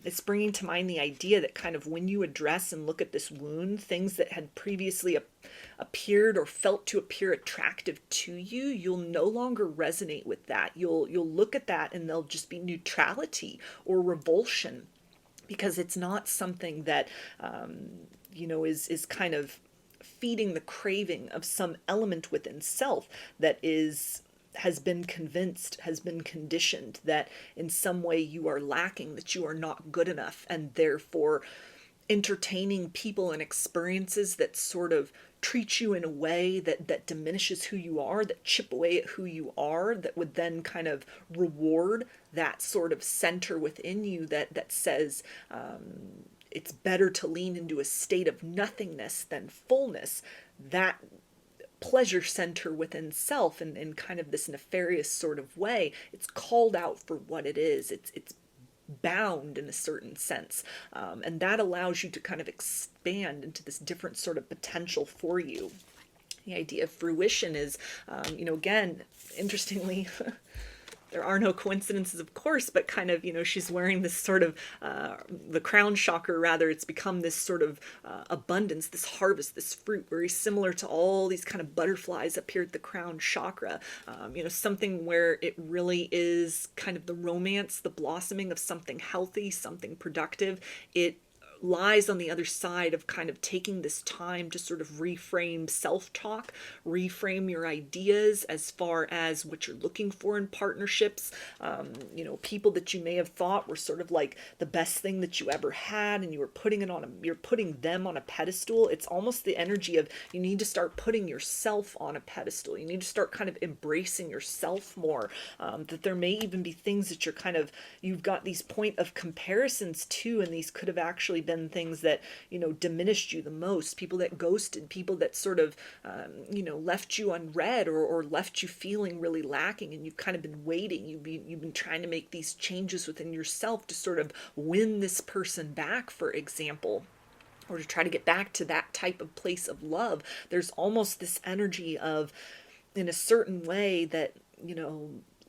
It's bringing to mind the idea that kind of when you address and look at this wound, things that had previously appeared or felt to appear attractive to you, you'll no longer resonate with that. You'll look at that and there'll just be neutrality or revulsion, because it's not something that is kind of feeding the craving of some element within self that has been conditioned that in some way you are lacking, that you are not good enough, and therefore entertaining people and experiences that sort of treat you in a way that diminishes who you are, that chip away at who you are, that would then kind of reward that sort of center within you that says, it's better to lean into a state of nothingness than fullness. That pleasure center within self, and in kind of this nefarious sort of way, it's called out for what it is. It's bound in a certain sense. And that allows you to kind of expand into this different sort of potential for you. The idea of fruition is, again, interestingly, there are no coincidences, of course, but kind of, she's wearing this sort of, the crown chakra, rather, it's become this sort of abundance, this harvest, this fruit, very similar to all these kind of butterflies up here at the crown chakra. Something where it really is kind of the romance, the blossoming of something healthy, something productive. It lies on the other side of kind of taking this time to sort of reframe self-talk, reframe your ideas as far as what you're looking for in partnerships. People that you may have thought were sort of like the best thing that you ever had, and you're putting them on a pedestal. It's almost the energy of, you need to start putting yourself on a pedestal. You need to start kind of embracing yourself more. That there may even be things that you've got these point of comparisons to, and these could have actually been things that diminished you the most, people that ghosted, people that sort of left you unread, or left you feeling really lacking, and you've kind of been waiting, you've been trying to make these changes within yourself to sort of win this person back, for example, or to try to get back to that type of place of love. There's almost this energy of, in a certain way, that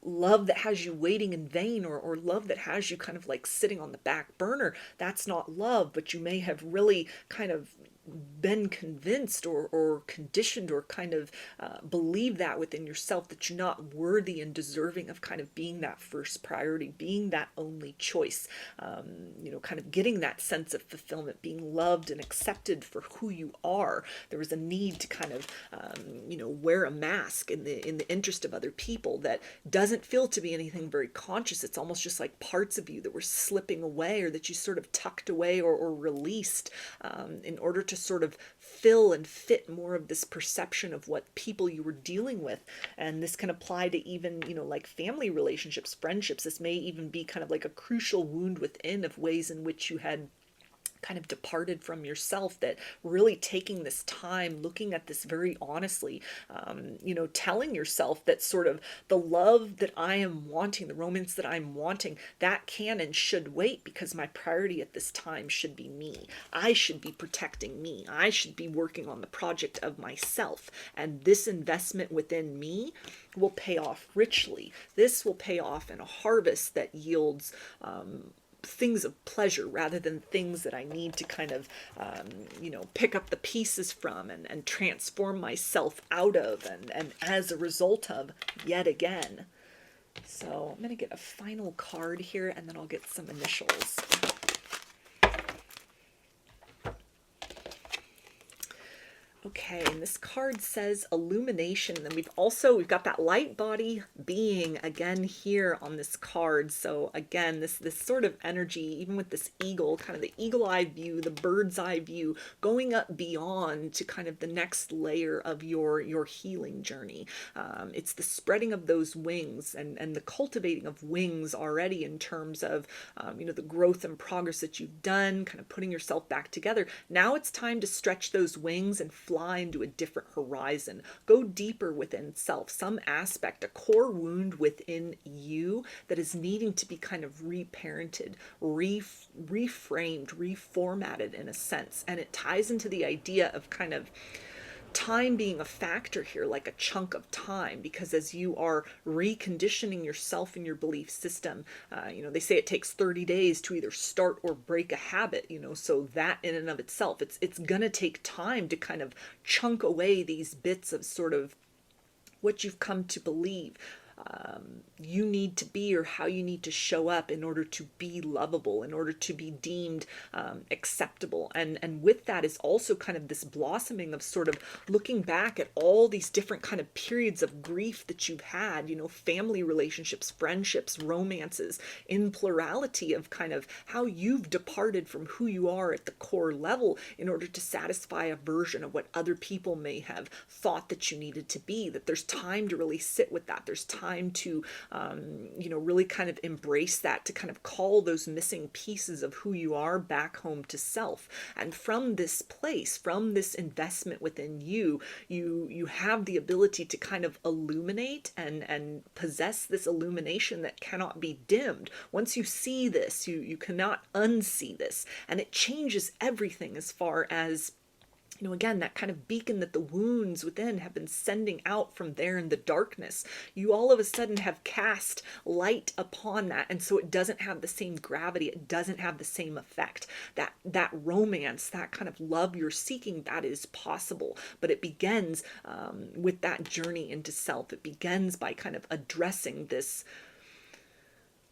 love that has you waiting in vain, or love that has you kind of like sitting on the back burner. That's not love, but you may have really kind of been convinced or conditioned or kind of believe that within yourself, that you're not worthy and deserving of kind of being that first priority, being that only choice, kind of getting that sense of fulfillment, being loved and accepted for who you are. There was a need to kind of, wear a mask in the interest of other people that doesn't feel to be anything very conscious. It's almost just like parts of you that were slipping away, or that you sort of tucked away or released, in order to sort of fill and fit more of this perception of what people you were dealing with. And this can apply to even, like family relationships, friendships. This may even be kind of like a crucial wound within of ways in which you had kind of departed from yourself, that really taking this time, looking at this very honestly, telling yourself that sort of the love that I am wanting, the romance that I'm wanting, that can and should wait, because my priority at this time should be me. I should be protecting me. I should be working on the project of myself. And this investment within me will pay off richly. This will pay off in a harvest that yields things of pleasure, rather than things that I need to kind of, pick up the pieces from and transform myself out of, and as a result of, yet again. So I'm going to get a final card here, and then I'll get some initials. Okay, and this card says illumination. And then we've got that light body being again here on this card. So again, this sort of energy, even with this eagle, kind of the eagle eye view, the bird's eye view, going up beyond to kind of the next layer of your healing journey. It's the spreading of those wings and the cultivating of wings already, in terms of, the growth and progress that you've done, kind of putting yourself back together. Now it's time to stretch those wings and fly into a different horizon. Go deeper within self, some aspect, a core wound within you that is needing to be kind of reparented, reframed, reformatted in a sense. And it ties into the idea of kind of time being a factor here, like a chunk of time, because as you are reconditioning yourself and your belief system, they say it takes 30 days to either start or break a habit, so that in and of itself, it's gonna take time to kind of chunk away these bits of sort of what you've come to believe you need to be, or how you need to show up in order to be lovable, in order to be deemed acceptable. And with that is also kind of this blossoming of sort of looking back at all these different kind of periods of grief that you've had, family relationships, friendships, romances, in plurality, of kind of how you've departed from who you are at the core level in order to satisfy a version of what other people may have thought that you needed to be. That there's time to really sit with that. There's time to, really kind of embrace that, to kind of call those missing pieces of who you are back home to self. And from this place, from this investment within you, you have the ability to kind of illuminate and possess this illumination that cannot be dimmed. Once you see this, you cannot unsee this. And it changes everything as far as, again, that kind of beacon that the wounds within have been sending out from there in the darkness. You all of a sudden have cast light upon that. And so it doesn't have the same gravity. It doesn't have the same effect. That romance, that kind of love you're seeking, that is possible. But it begins with that journey into self. It begins by kind of addressing this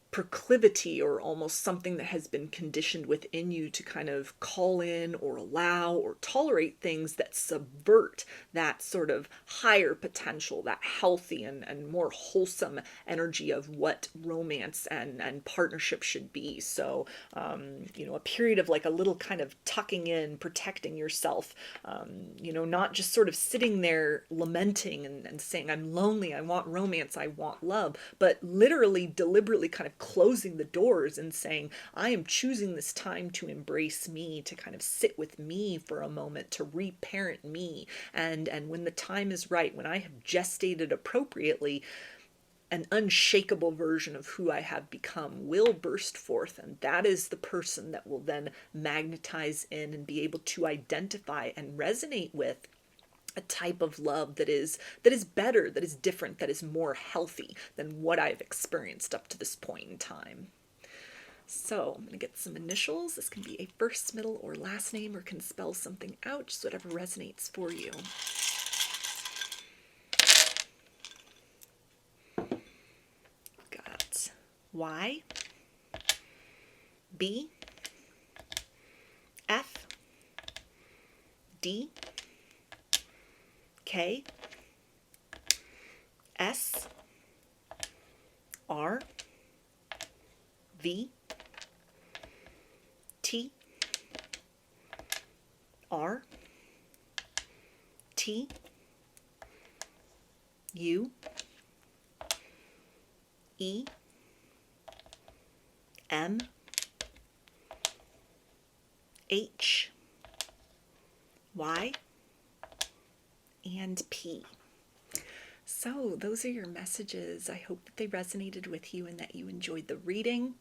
proclivity, or almost something that has been conditioned within you to kind of call in or allow or tolerate things that subvert that sort of higher potential, that healthy and more wholesome energy of what romance and partnership should be. So, a period of like a little kind of tucking in, protecting yourself, not just sort of sitting there lamenting and saying, I'm lonely, I want romance, I want love, but literally, deliberately kind of closing the doors and saying, I am choosing this time to embrace me, to kind of sit with me for a moment, to reparent me. And when the time is right, when I have gestated appropriately, an unshakable version of who I have become will burst forth. And that is the person that will then magnetize in and be able to identify and resonate with a type of love that is better, that is different, that is more healthy than what I've experienced up to this point in time. So I'm going to get some initials. This can be a first, middle, or last name, or can spell something out, just whatever resonates for you. Got Y, B, F, D, K, S, R, V, T, R, T, U, E, M, H, Y, and P. So those are your messages. I hope that they resonated with you and that you enjoyed the reading.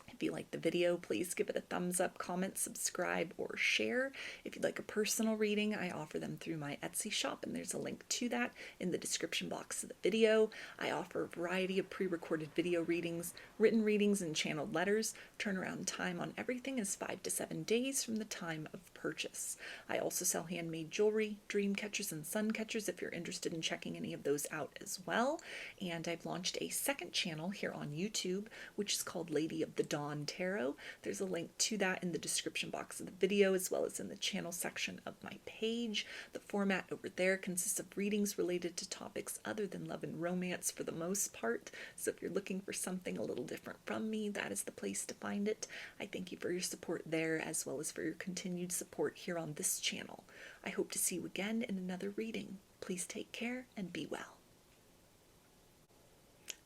If you liked the video, please give it a thumbs up, comment, subscribe, or share. If you'd like a personal reading, I offer them through my Etsy shop, and there's a link to that in the description box of the video. I offer a variety of pre-recorded video readings, written readings, and channeled letters. Turnaround time on everything is 5 to 7 days from the time of purchase. I also sell handmade jewelry, dream catchers, and sun catchers if you're interested in checking any of those out as well. And I've launched a second channel here on YouTube, which is called Lady of the Dawn Tarot. There's a link to that in the description box of the video, as well as in the channel section of my page. The format over there consists of readings related to topics other than love and romance for the most part. So if you're looking for something a little different from me, that is the place to find it. I thank you for your support there, as well as for your continued support here on this channel. I hope to see you again in another reading. Please take care and be well.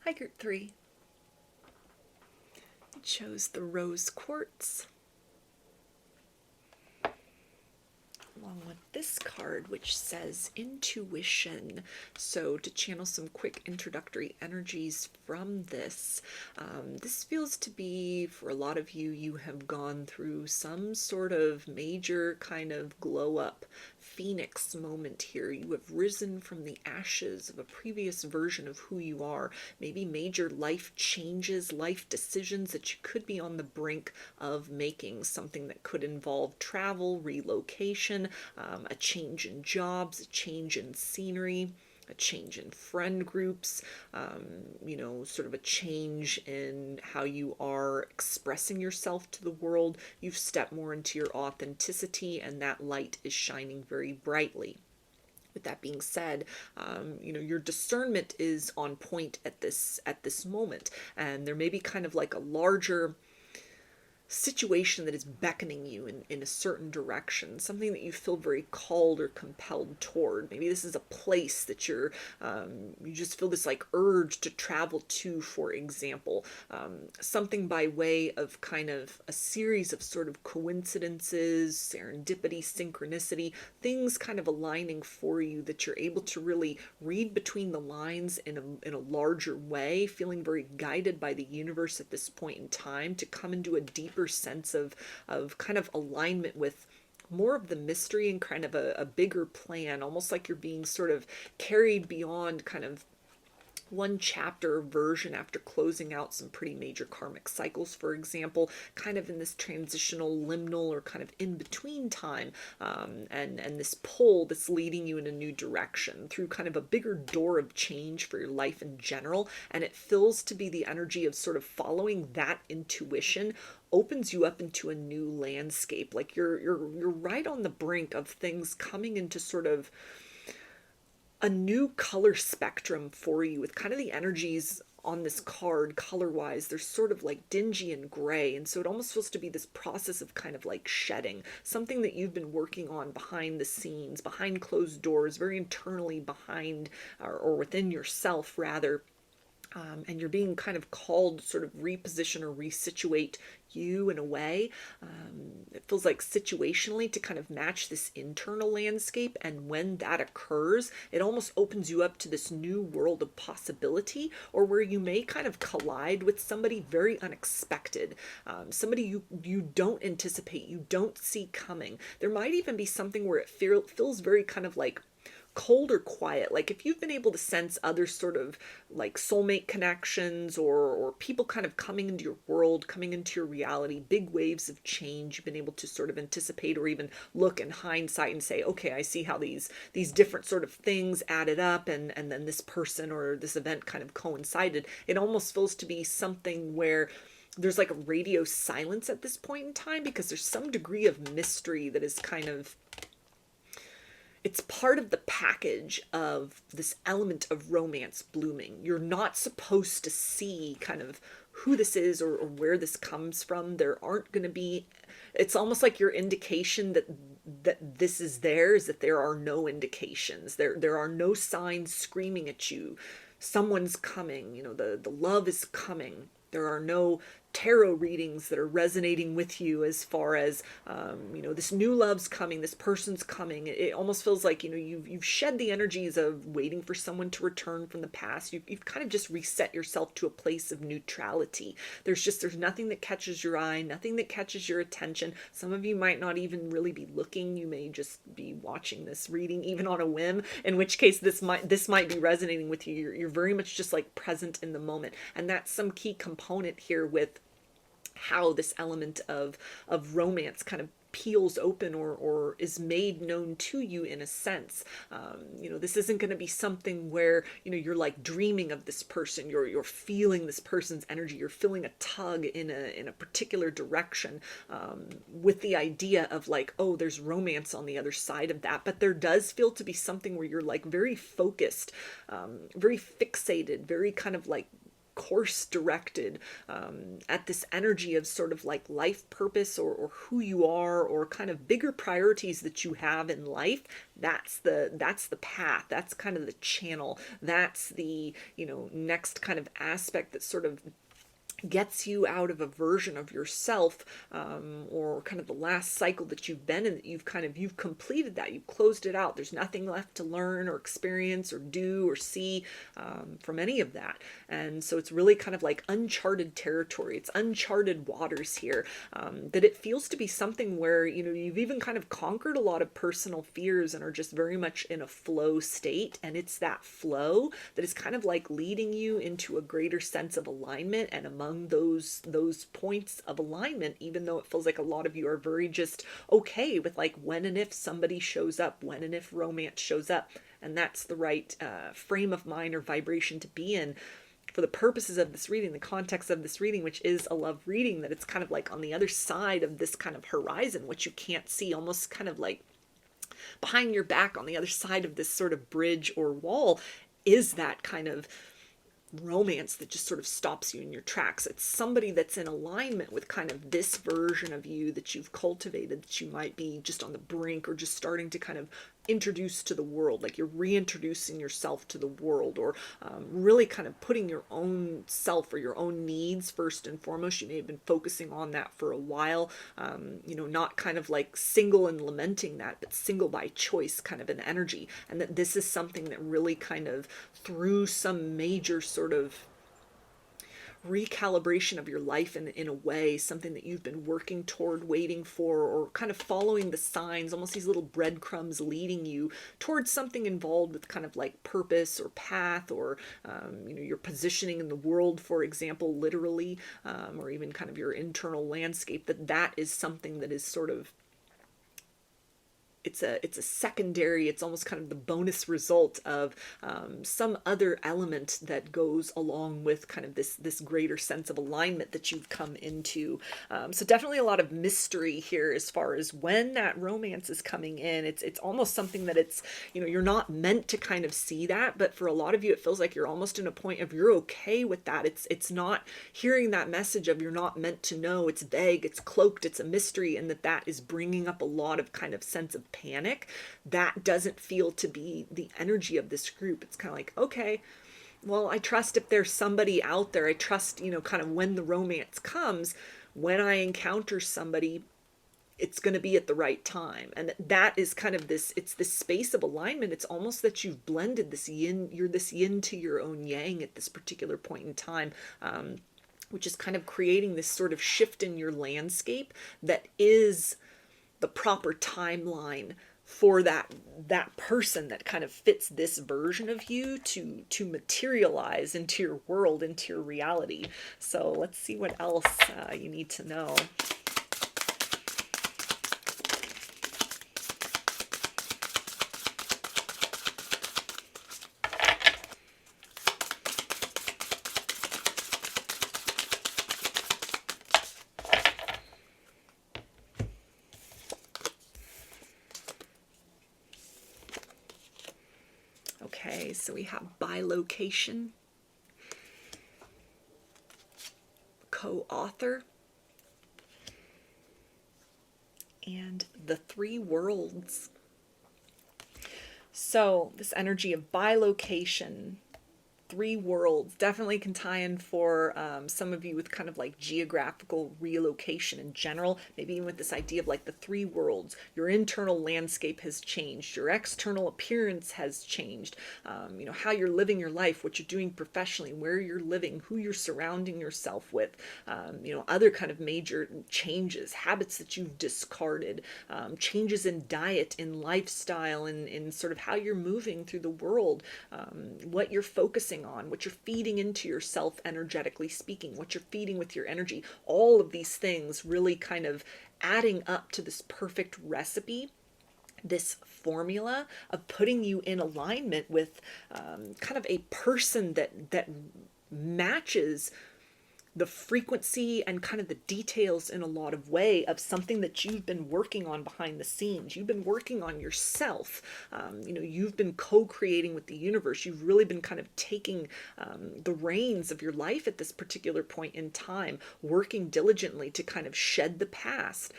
Hi, Group 3. I chose the rose quartz, along with this card, which says intuition. So to channel some quick introductory energies from this, this feels to be, for a lot of you, you have gone through some sort of major kind of glow up phoenix moment here. You have risen from the ashes of a previous version of who you are. Maybe major life changes, life decisions that you could be on the brink of making. Something that could involve travel, relocation, a change in jobs, a change in scenery, a change in friend groups, you know, sort of a change in how you are expressing yourself to the world. You've stepped more into your authenticity, and that light is shining very brightly. With that being said, you know, your discernment is on point at this moment, and there may be kind of like a larger situation that is beckoning you in a certain direction, something that you feel very called or compelled toward. Maybe this is a place that you just feel this like urge to travel to, for example, something by way of kind of a series of sort of coincidences, serendipity, synchronicity, things kind of aligning for you that you're able to really read between the lines in a larger way, feeling very guided by the universe at this point in time to come into a deeper sense of kind of alignment with more of the mystery and kind of a bigger plan, almost like you're being sort of carried beyond kind of one chapter version after closing out some pretty major karmic cycles, for example, kind of in this transitional liminal or kind of in between time, and this pull that's leading you in a new direction through kind of a bigger door of change for your life in general. And it feels to be the energy of sort of following that intuition opens you up into a new landscape. Like you're right on the brink of things coming into sort of a new color spectrum for you, with kind of the energies on this card color-wise, they're sort of like dingy and gray, and so it almost feels to be this process of kind of like shedding something that you've been working on behind the scenes, behind closed doors, very internally behind or within yourself rather. And you're being kind of called to sort of reposition or resituate you in a way. It feels like situationally to kind of match this internal landscape. And when that occurs, it almost opens you up to this new world of possibility, or where you may kind of collide with somebody very unexpected, somebody you don't anticipate, you don't see coming. There might even be something where it feels very kind of like cold or quiet. Like if you've been able to sense other sort of like soulmate connections, or people kind of coming into your world, coming into your reality, big waves of change, you've been able to sort of anticipate or even look in hindsight and say, okay, I see how these different sort of things added up, and then this person or this event kind of coincided. It almost feels to be something where there's like a radio silence at this point in time, because there's some degree of mystery that is kind of, it's part of the package of this element of romance blooming. You're not supposed to see kind of who this is, or where this comes from. There aren't going to be, it's almost like your indication that this is there is that there are no indications. There are no signs screaming at you. Someone's coming, the love is coming. There are no tarot readings that are resonating with you as far as, this new love's coming, this person's coming. It almost feels like, you've shed the energies of waiting for someone to return from the past. You've kind of just reset yourself to a place of neutrality. There's nothing that catches your eye, nothing that catches your attention. Some of you might not even really be looking. You may just be watching this reading even on a whim, in which case this might be resonating with you. You're very much just like present in the moment. And that's some key component here with how this element of romance kind of peels open, or is made known to you in a sense. This isn't going to be something where, you're like dreaming of this person. You're feeling this person's energy. You're feeling a tug in a particular direction, with the idea of like, oh, there's romance on the other side of that. But there does feel to be something where you're like very focused, very fixated, very kind of like course directed, at this energy of sort of like life purpose, or who you are, or kind of bigger priorities that you have in life. That's the path. That's kind of the channel. That's the, next kind of aspect that sort of gets you out of a version of yourself, or kind of the last cycle that you've been in, that you've completed that, you've closed it out. There's nothing left to learn or experience or do or see, from any of that. And so it's really kind of like uncharted territory. It's uncharted waters here, that it feels to be something where, you've even kind of conquered a lot of personal fears and are just very much in a flow state. And it's that flow that is kind of like leading you into a greater sense of alignment. And among those points of alignment, even though it feels like a lot of you are very just okay with like when and if somebody shows up, when and if romance shows up, and that's the right frame of mind or vibration to be in for the purposes of this reading, the context of this reading, which is a love reading, that it's kind of like on the other side of this kind of horizon, which you can't see, almost kind of like behind your back on the other side of this sort of bridge or wall, is that kind of romance that just sort of stops you in your tracks. It's somebody that's in alignment with kind of this version of you that you've cultivated, that you might be just on the brink or just starting to kind of introduce to the world, like you're reintroducing yourself to the world, or really kind of putting your own self or your own needs first and foremost. You may have been focusing on that for a while, not kind of like single and lamenting that, but single by choice kind of an energy. And that this is something that really kind of, through some major sort of recalibration of your life in a way, something that you've been working toward, waiting for, or kind of following the signs, almost these little breadcrumbs leading you towards something involved with kind of like purpose or path, or your positioning in the world, for example, literally, or even kind of your internal landscape. That is something that is sort of, it's a secondary, it's almost kind of the bonus result of some other element that goes along with kind of this greater sense of alignment that you've come into. So definitely a lot of mystery here as far as when that romance is coming in. It's almost something that it's, you're not meant to kind of see that, but for a lot of you, it feels like you're almost in a point of you're okay with that. It's not hearing that message of you're not meant to know. It's vague, it's cloaked, it's a mystery, and that is bringing up a lot of kind of sense of panic. That doesn't feel to be the energy of this group. It's kind of like, okay, well, I trust if there's somebody out there, I trust, kind of when the romance comes, when I encounter somebody, it's going to be at the right time. And that is kind of it's this space of alignment. It's almost that you've blended this yin, you're this yin to your own yang at this particular point in time, which is kind of creating this sort of shift in your landscape that is the proper timeline for that person that kind of fits this version of you to materialize into your world, into your reality. So let's see what else you need to know. Okay, so we have bilocation, co-author, and the three worlds. So this energy of bilocation, three worlds, definitely can tie in for some of you with kind of like geographical relocation in general, maybe even with this idea of like the three worlds. Your internal landscape has changed, your external appearance has changed, you know, how you're living your life, what you're doing professionally, where you're living, who you're surrounding yourself with, you know, other kind of major changes, habits that you've discarded, changes in diet, in lifestyle, in sort of how you're moving through the world, what you're focusing on, what you're feeding into yourself energetically speaking, what you're feeding with your energy. All of these things really kind of adding up to this perfect recipe, this formula of putting you in alignment with kind of a person that matches the frequency and kind of the details in a lot of way of something that you've been working on behind the scenes. You've been working on yourself. You know, you've been co-creating with the universe. You've really been kind of taking the reins of your life at this particular point in time, working diligently to kind of shed the past,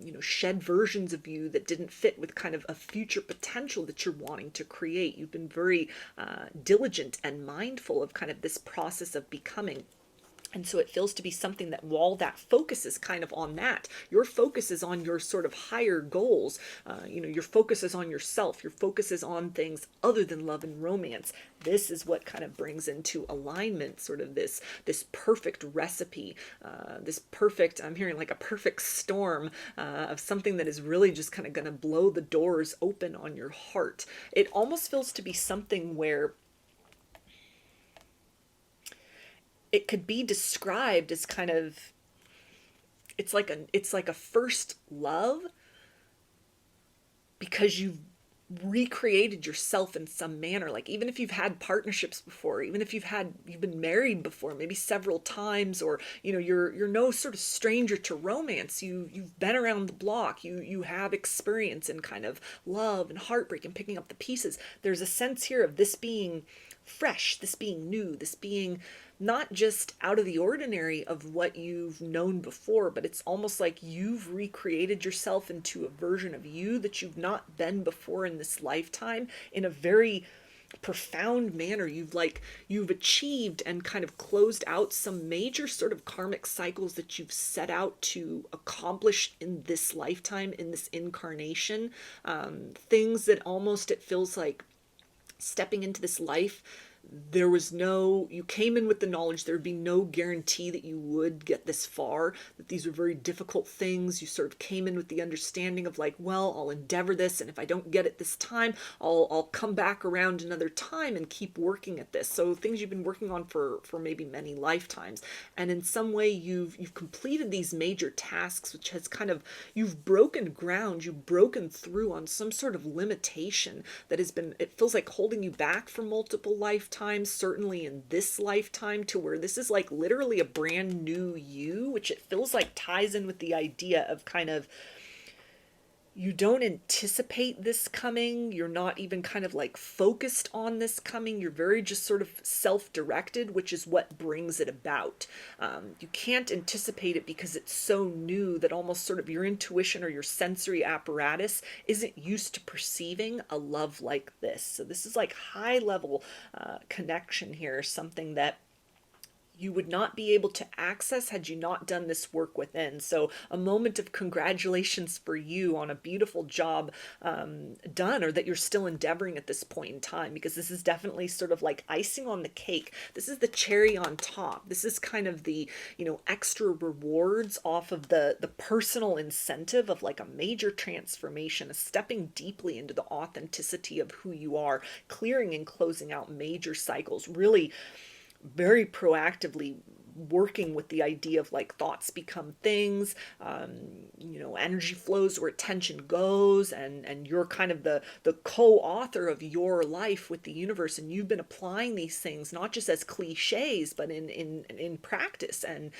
you know, shed versions of you that didn't fit with kind of a future potential that you're wanting to create. You've been very diligent and mindful of kind of this process of becoming. And so it feels to be something that while that focus is kind of on that, your focus is on your sort of higher goals. You know, your focus is on yourself. Your focus is on things other than love and romance. This is what kind of brings into alignment sort of this perfect recipe, this perfect, I'm hearing like a perfect storm of something that is really just kind of going to blow the doors open on your heart. It almost feels to be something where it could be described as kind of, it's like a first love, because you've recreated yourself in some manner. Like even if you've had partnerships before, even if you've been married before, maybe several times, or you know, you're no sort of stranger to romance. You've been around the block. You have experience in kind of love and heartbreak and picking up the pieces. There's a sense here of this being fresh, this being new, this being not just out of the ordinary of what you've known before, but it's almost like you've recreated yourself into a version of you that you've not been before in this lifetime in a very profound manner. You've achieved and kind of closed out some major sort of karmic cycles that you've set out to accomplish in this lifetime, in this incarnation. Things that almost, it feels like stepping into this life, you came in with the knowledge there'd be no guarantee that you would get this far, that these were very difficult things. You sort of came in with the understanding of like, well, I'll endeavor this, and if I don't get it this time, I'll come back around another time and keep working at this. So things you've been working on for maybe many lifetimes. And in some way you've completed these major tasks, which has kind of, you've broken ground, you've broken through on some sort of limitation that has been, it feels like, holding you back for multiple lifetimes, certainly in this lifetime, to where this is like literally a brand new you, which it feels like ties in with the idea of kind of, you don't anticipate this coming. You're not even kind of like focused on this coming. You're very just sort of self-directed, which is what brings it about. You can't anticipate it because it's so new that almost sort of your intuition or your sensory apparatus isn't used to perceiving a love like this. So this is like high level connection here, something that you would not be able to access had you not done this work within. So a moment of congratulations for you on a beautiful job done, or that you're still endeavoring at this point in time, because this is definitely sort of like icing on the cake. This is the cherry on top. This is kind of the, you know, extra rewards off of the personal incentive of like a major transformation, a stepping deeply into the authenticity of who you are, clearing and closing out major cycles, really very proactively working with the idea of like thoughts become things, you know, energy flows where attention goes, and you're kind of the co-author of your life with the universe, and you've been applying these things not just as cliches but in practice, and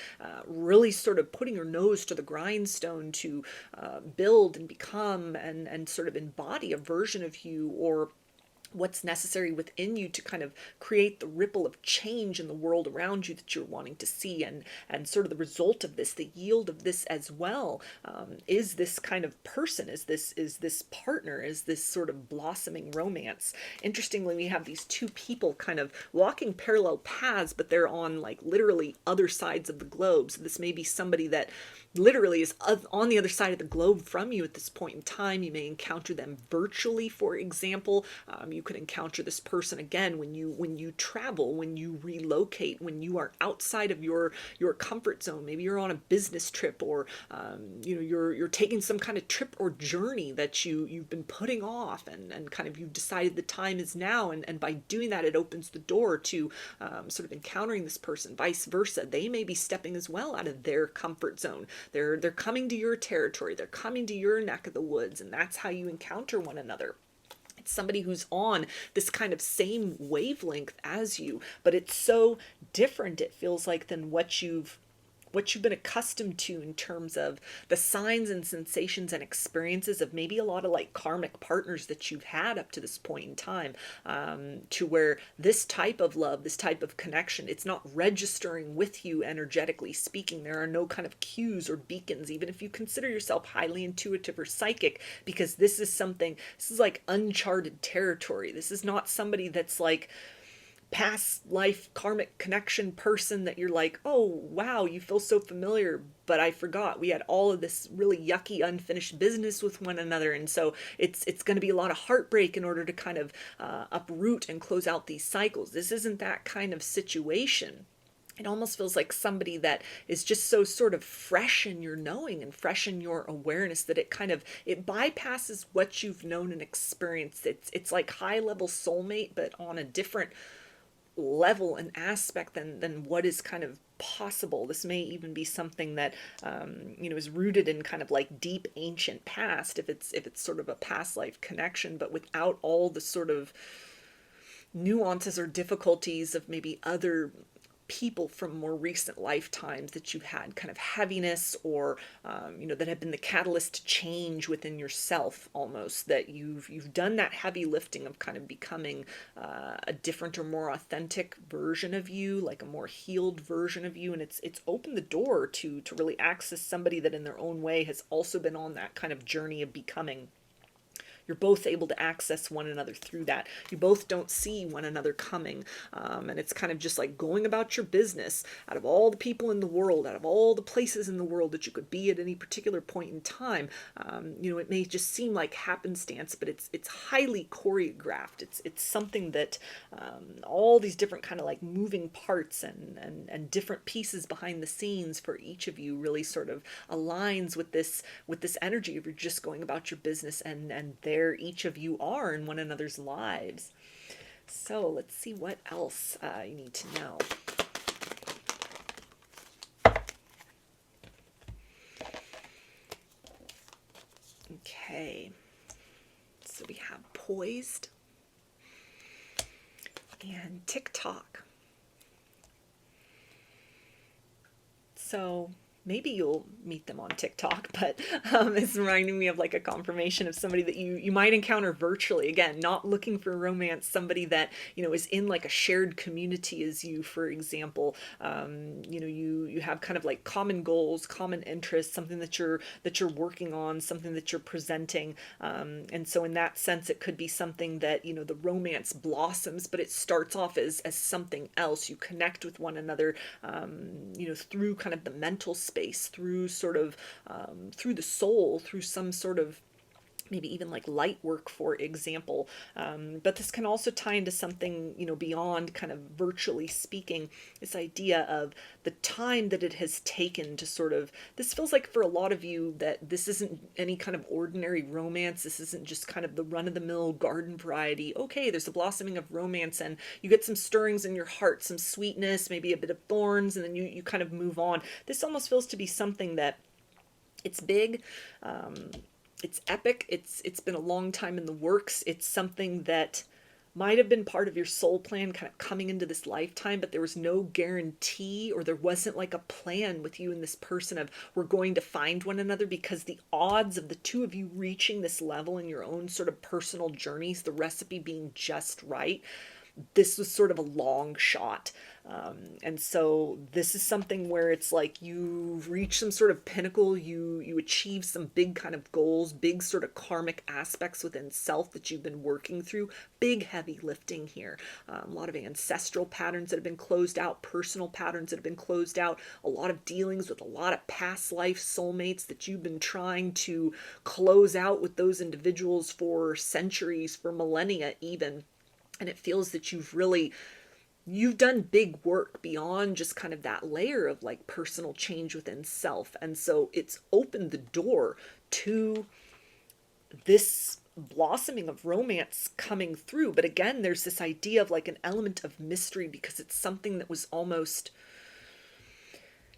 really sort of putting your nose to the grindstone to build and become and sort of embody a version of you, or what's necessary within you to kind of create the ripple of change in the world around you that you're wanting to see. And sort of the result of this, the yield of this as well, is this kind of person, is this partner, is this sort of blossoming romance. Interestingly, we have these two people kind of walking parallel paths, but they're on like literally other sides of the globe. So this may be somebody that literally is on the other side of the globe from you at this point in time. You may encounter them virtually, for example. You could encounter this person again when you travel, when you relocate, when you are outside of your comfort zone. Maybe you're on a business trip, or you know, you're taking some kind of trip or journey that you've been putting off, and kind of you've decided the time is now, and by doing that, it opens the door to sort of encountering this person. Vice versa, they may be stepping as well out of their comfort zone. They're coming to your territory, they're coming to your neck of the woods, and that's how you encounter one another. It's somebody who's on this kind of same wavelength as you, but it's so different, it feels like, than what you've been accustomed to in terms of the signs and sensations and experiences of maybe a lot of like karmic partners that you've had up to this point in time, to where this type of love, this type of connection, it's not registering with you energetically speaking. There are no kind of cues or beacons, even if you consider yourself highly intuitive or psychic, because this is like uncharted territory. This is not somebody that's like past life karmic connection person that you're like, oh wow, you feel so familiar, but I forgot we had all of this really yucky unfinished business with one another. And so it's going to be a lot of heartbreak in order to kind of uproot and close out these cycles. This isn't that kind of situation. It almost feels like somebody that is just so sort of fresh in your knowing and fresh in your awareness that it bypasses what you've known and experienced. It's like high level soulmate, but on a different level and aspect than what is kind of possible. This may even be something that you know, is rooted in kind of like deep ancient past, if it's sort of a past life connection, but without all the sort of nuances or difficulties of maybe other people from more recent lifetimes that you've had kind of heaviness, or you know, that have been the catalyst to change within yourself, almost, that you've done that heavy lifting of kind of becoming a different or more authentic version of you, like a more healed version of you, and it's opened the door to really access somebody that in their own way has also been on that kind of journey of becoming. You're both able to access one another through that. You both don't see one another coming. And it's kind of just like going about your business. Out of all the people in the world, out of all the places in the world that you could be at any particular point in time, you know, it may just seem like happenstance, but it's highly choreographed. It's something that all these different kind of like moving parts and different pieces behind the scenes for each of you really sort of aligns with this energy of you're just going about your business, and there each of you are in one another's lives. So let's see what else you need to know. Okay, so we have poised and TikTok. So maybe you'll meet them on TikTok, but it's reminding me of like a confirmation of somebody that you might encounter virtually. Again, not looking for romance, somebody that, is in like a shared community as you, for example. You have kind of like common goals, common interests, something that you're working on, something that you're presenting. And so in that sense, it could be something that, the romance blossoms, but it starts off as something else. You connect with one another, through kind of the mental space, through sort of through the soul, through some sort of maybe even like light work, for example. But this can also tie into something, beyond kind of virtually speaking, this idea of the time that it has taken to sort of, this feels like for a lot of you that this isn't any kind of ordinary romance. This isn't just kind of the run-of-the-mill garden variety. Okay, there's a blossoming of romance and you get some stirrings in your heart, some sweetness, maybe a bit of thorns, and then you kind of move on. This almost feels to be something that it's big, it's epic, it's been a long time in the works. It's something that might have been part of your soul plan kind of coming into this lifetime, but there was no guarantee, or there wasn't like a plan with you and this person of we're going to find one another, because the odds of the two of you reaching this level in your own sort of personal journeys, the recipe being just right, this was sort of a long shot. And so this is something where it's like you reach some sort of pinnacle, you achieve some big kind of goals, big sort of karmic aspects within self that you've been working through, big heavy lifting here. A lot of ancestral patterns that have been closed out, personal patterns that have been closed out, a lot of dealings with a lot of past life soulmates that you've been trying to close out with those individuals for centuries, for millennia even. And it feels that you've done big work beyond just kind of that layer of like personal change within self. And so it's opened the door to this blossoming of romance coming through. But again, there's this idea of like an element of mystery, because it's something that was almost,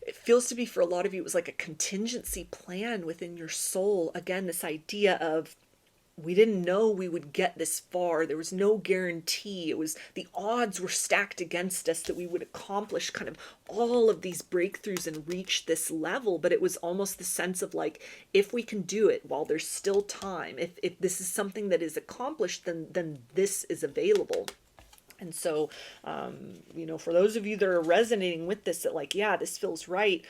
it feels to be for a lot of you, it was like a contingency plan within your soul. Again, this idea of, we didn't know we would get this far. There was no guarantee. It was, the odds were stacked against us that we would accomplish kind of all of these breakthroughs and reach this level. But it was almost the sense of like, if we can do it while there's still time, if this is something that is accomplished, then this is available. And so, for those of you that are resonating with this, that like, yeah, this feels right,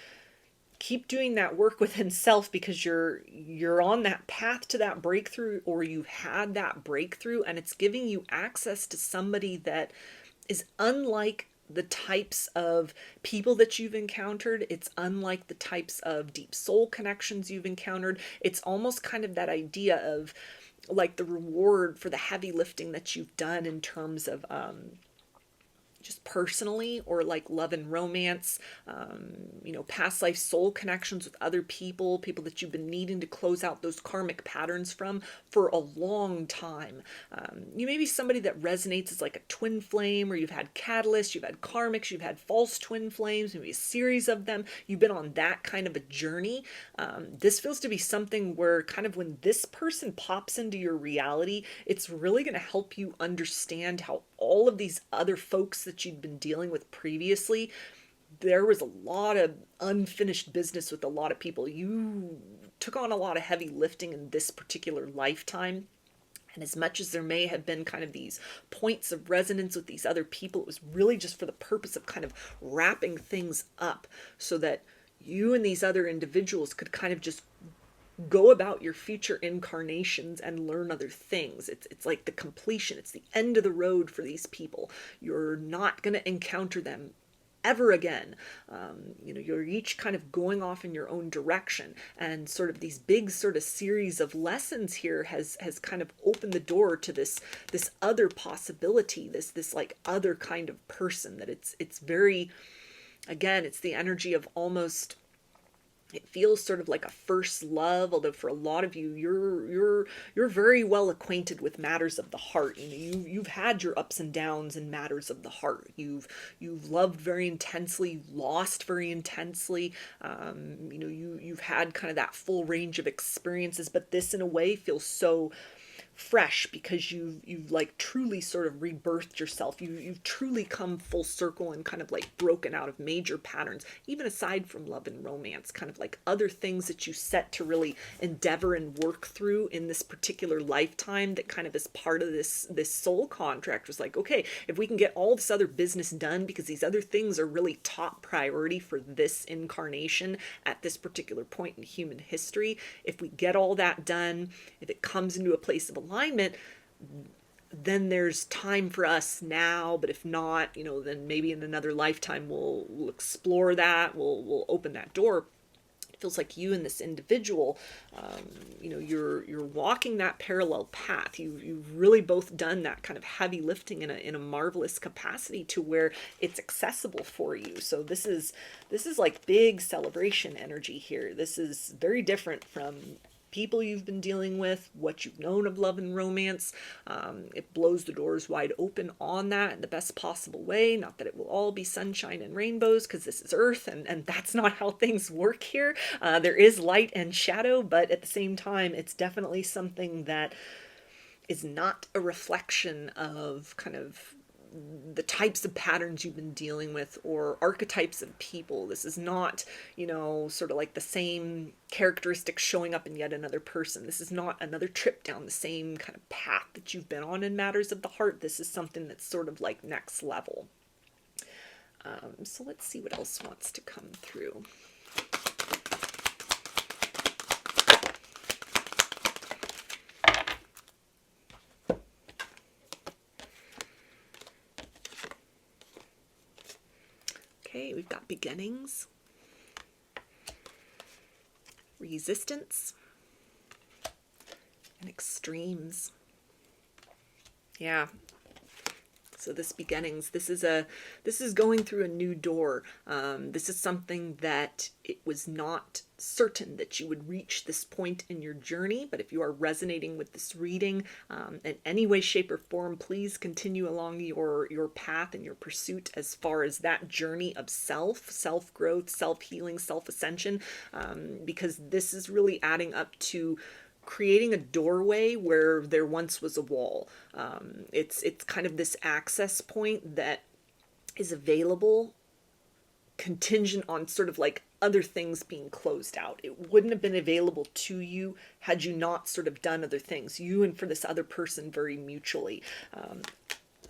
keep doing that work within self, because you're on that path to that breakthrough, or you've had that breakthrough, and it's giving you access to somebody that is unlike the types of people that you've encountered. It's unlike the types of deep soul connections you've encountered. It's almost kind of that idea of like the reward for the heavy lifting that you've done in terms of just personally, or like love and romance, past life soul connections with other people that you've been needing to close out those karmic patterns from for a long time. You may be somebody that resonates as like a twin flame, or you've had catalysts, you've had karmics, you've had false twin flames, maybe a series of them. You've been on that kind of a journey. This feels to be something where kind of when this person pops into your reality, it's really going to help you understand how all of these other folks that you'd been dealing with previously, there was a lot of unfinished business with a lot of people. You took on a lot of heavy lifting in this particular lifetime. And as much as there may have been kind of these points of resonance with these other people, it was really just for the purpose of kind of wrapping things up so that you and these other individuals could kind of just go about your future incarnations and learn other things. It's like the completion. It's the end of the road for these people. You're not going to encounter them ever again. You're each kind of going off in your own direction, and sort of these big sort of series of lessons here has kind of opened the door to this other possibility, this like other kind of person that it's very, again, it's the energy of almost, it feels sort of like a first love, although for a lot of you, you're very well acquainted with matters of the heart. You've had your ups and downs in matters of the heart. You've loved very intensely, lost very intensely. You've had kind of that full range of experiences, but this in a way feels so fresh because you've like truly sort of rebirthed yourself. You've truly come full circle and kind of like broken out of major patterns, even aside from love and romance, kind of like other things that you set to really endeavor and work through in this particular lifetime, that kind of is part of this soul contract was like, okay, if we can get all this other business done because these other things are really top priority for this incarnation at this particular point in human history, if we get all that done, if it comes into a place of alignment, then there's time for us now. But if not, then maybe in another lifetime we'll explore that, we'll open that door. It feels like you and this individual, you're walking that parallel path. You've really both done that kind of heavy lifting in a marvelous capacity to where it's accessible for you. So this is like big celebration energy here. This is very different from people you've been dealing with, what you've known of love and romance. It blows the doors wide open on that in the best possible way. Not that it will all be sunshine and rainbows, because this is Earth, and that's not how things work here. There is light and shadow, but at the same time, it's definitely something that is not a reflection of kind of the types of patterns you've been dealing with or archetypes of people. This is not, sort of like the same characteristics showing up in yet another person. This is not another trip down the same kind of path that you've been on in matters of the heart. This is something that's sort of like next level. So let's see what else wants to come through. Okay, we've got beginnings, resistance, and extremes. Yeah. So this beginnings, this is going through a new door. This is something that it was not certain that you would reach this point in your journey, but if you are resonating with this reading in any way, shape, or form, please continue along your path and your pursuit as far as that journey of self-growth, self-healing, self-ascension, because this is really adding up to creating a doorway where there once was a wall. It's kind of this access point that is available contingent on sort of like other things being closed out. It wouldn't have been available to you had you not sort of done other things, you and for this other person very mutually.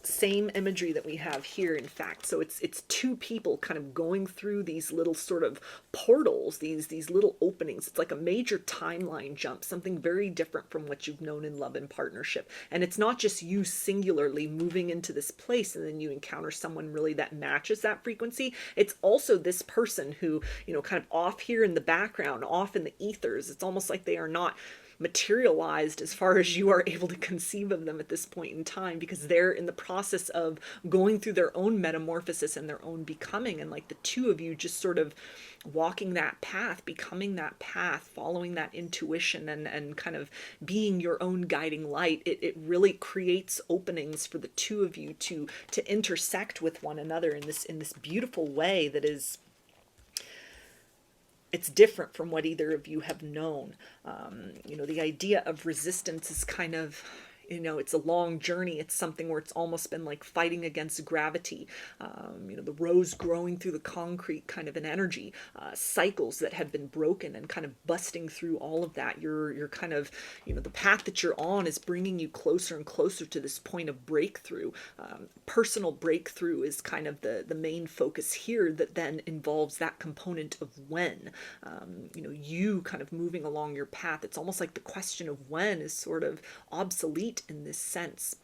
Same imagery that we have here, in fact. So it's two people kind of going through these little sort of portals, these little openings. It's like a major timeline jump, something very different from what you've known in love and partnership. And it's not just you singularly moving into this place and then you encounter someone really that matches that frequency. It's also this person who, kind of off here in the background, off in the ethers. It's almost like they are not materialized as far as you are able to conceive of them at this point in time, because they're in the process of going through their own metamorphosis and their own becoming, and like the two of you just sort of walking that path, becoming that path, following that intuition, and kind of being your own guiding light. It really creates openings for the two of you to intersect with one another in this beautiful way that is, it's different from what either of you have known. The idea of resistance is kind of, it's a long journey. It's something where it's almost been like fighting against gravity. The rose growing through the concrete kind of an energy, cycles that have been broken and kind of busting through all of that. You're kind of, the path that you're on is bringing you closer and closer to this point of breakthrough. Personal breakthrough is kind of the main focus here, that then involves that component of when. You kind of moving along your path. It's almost like the question of when is sort of obsolete in this sense.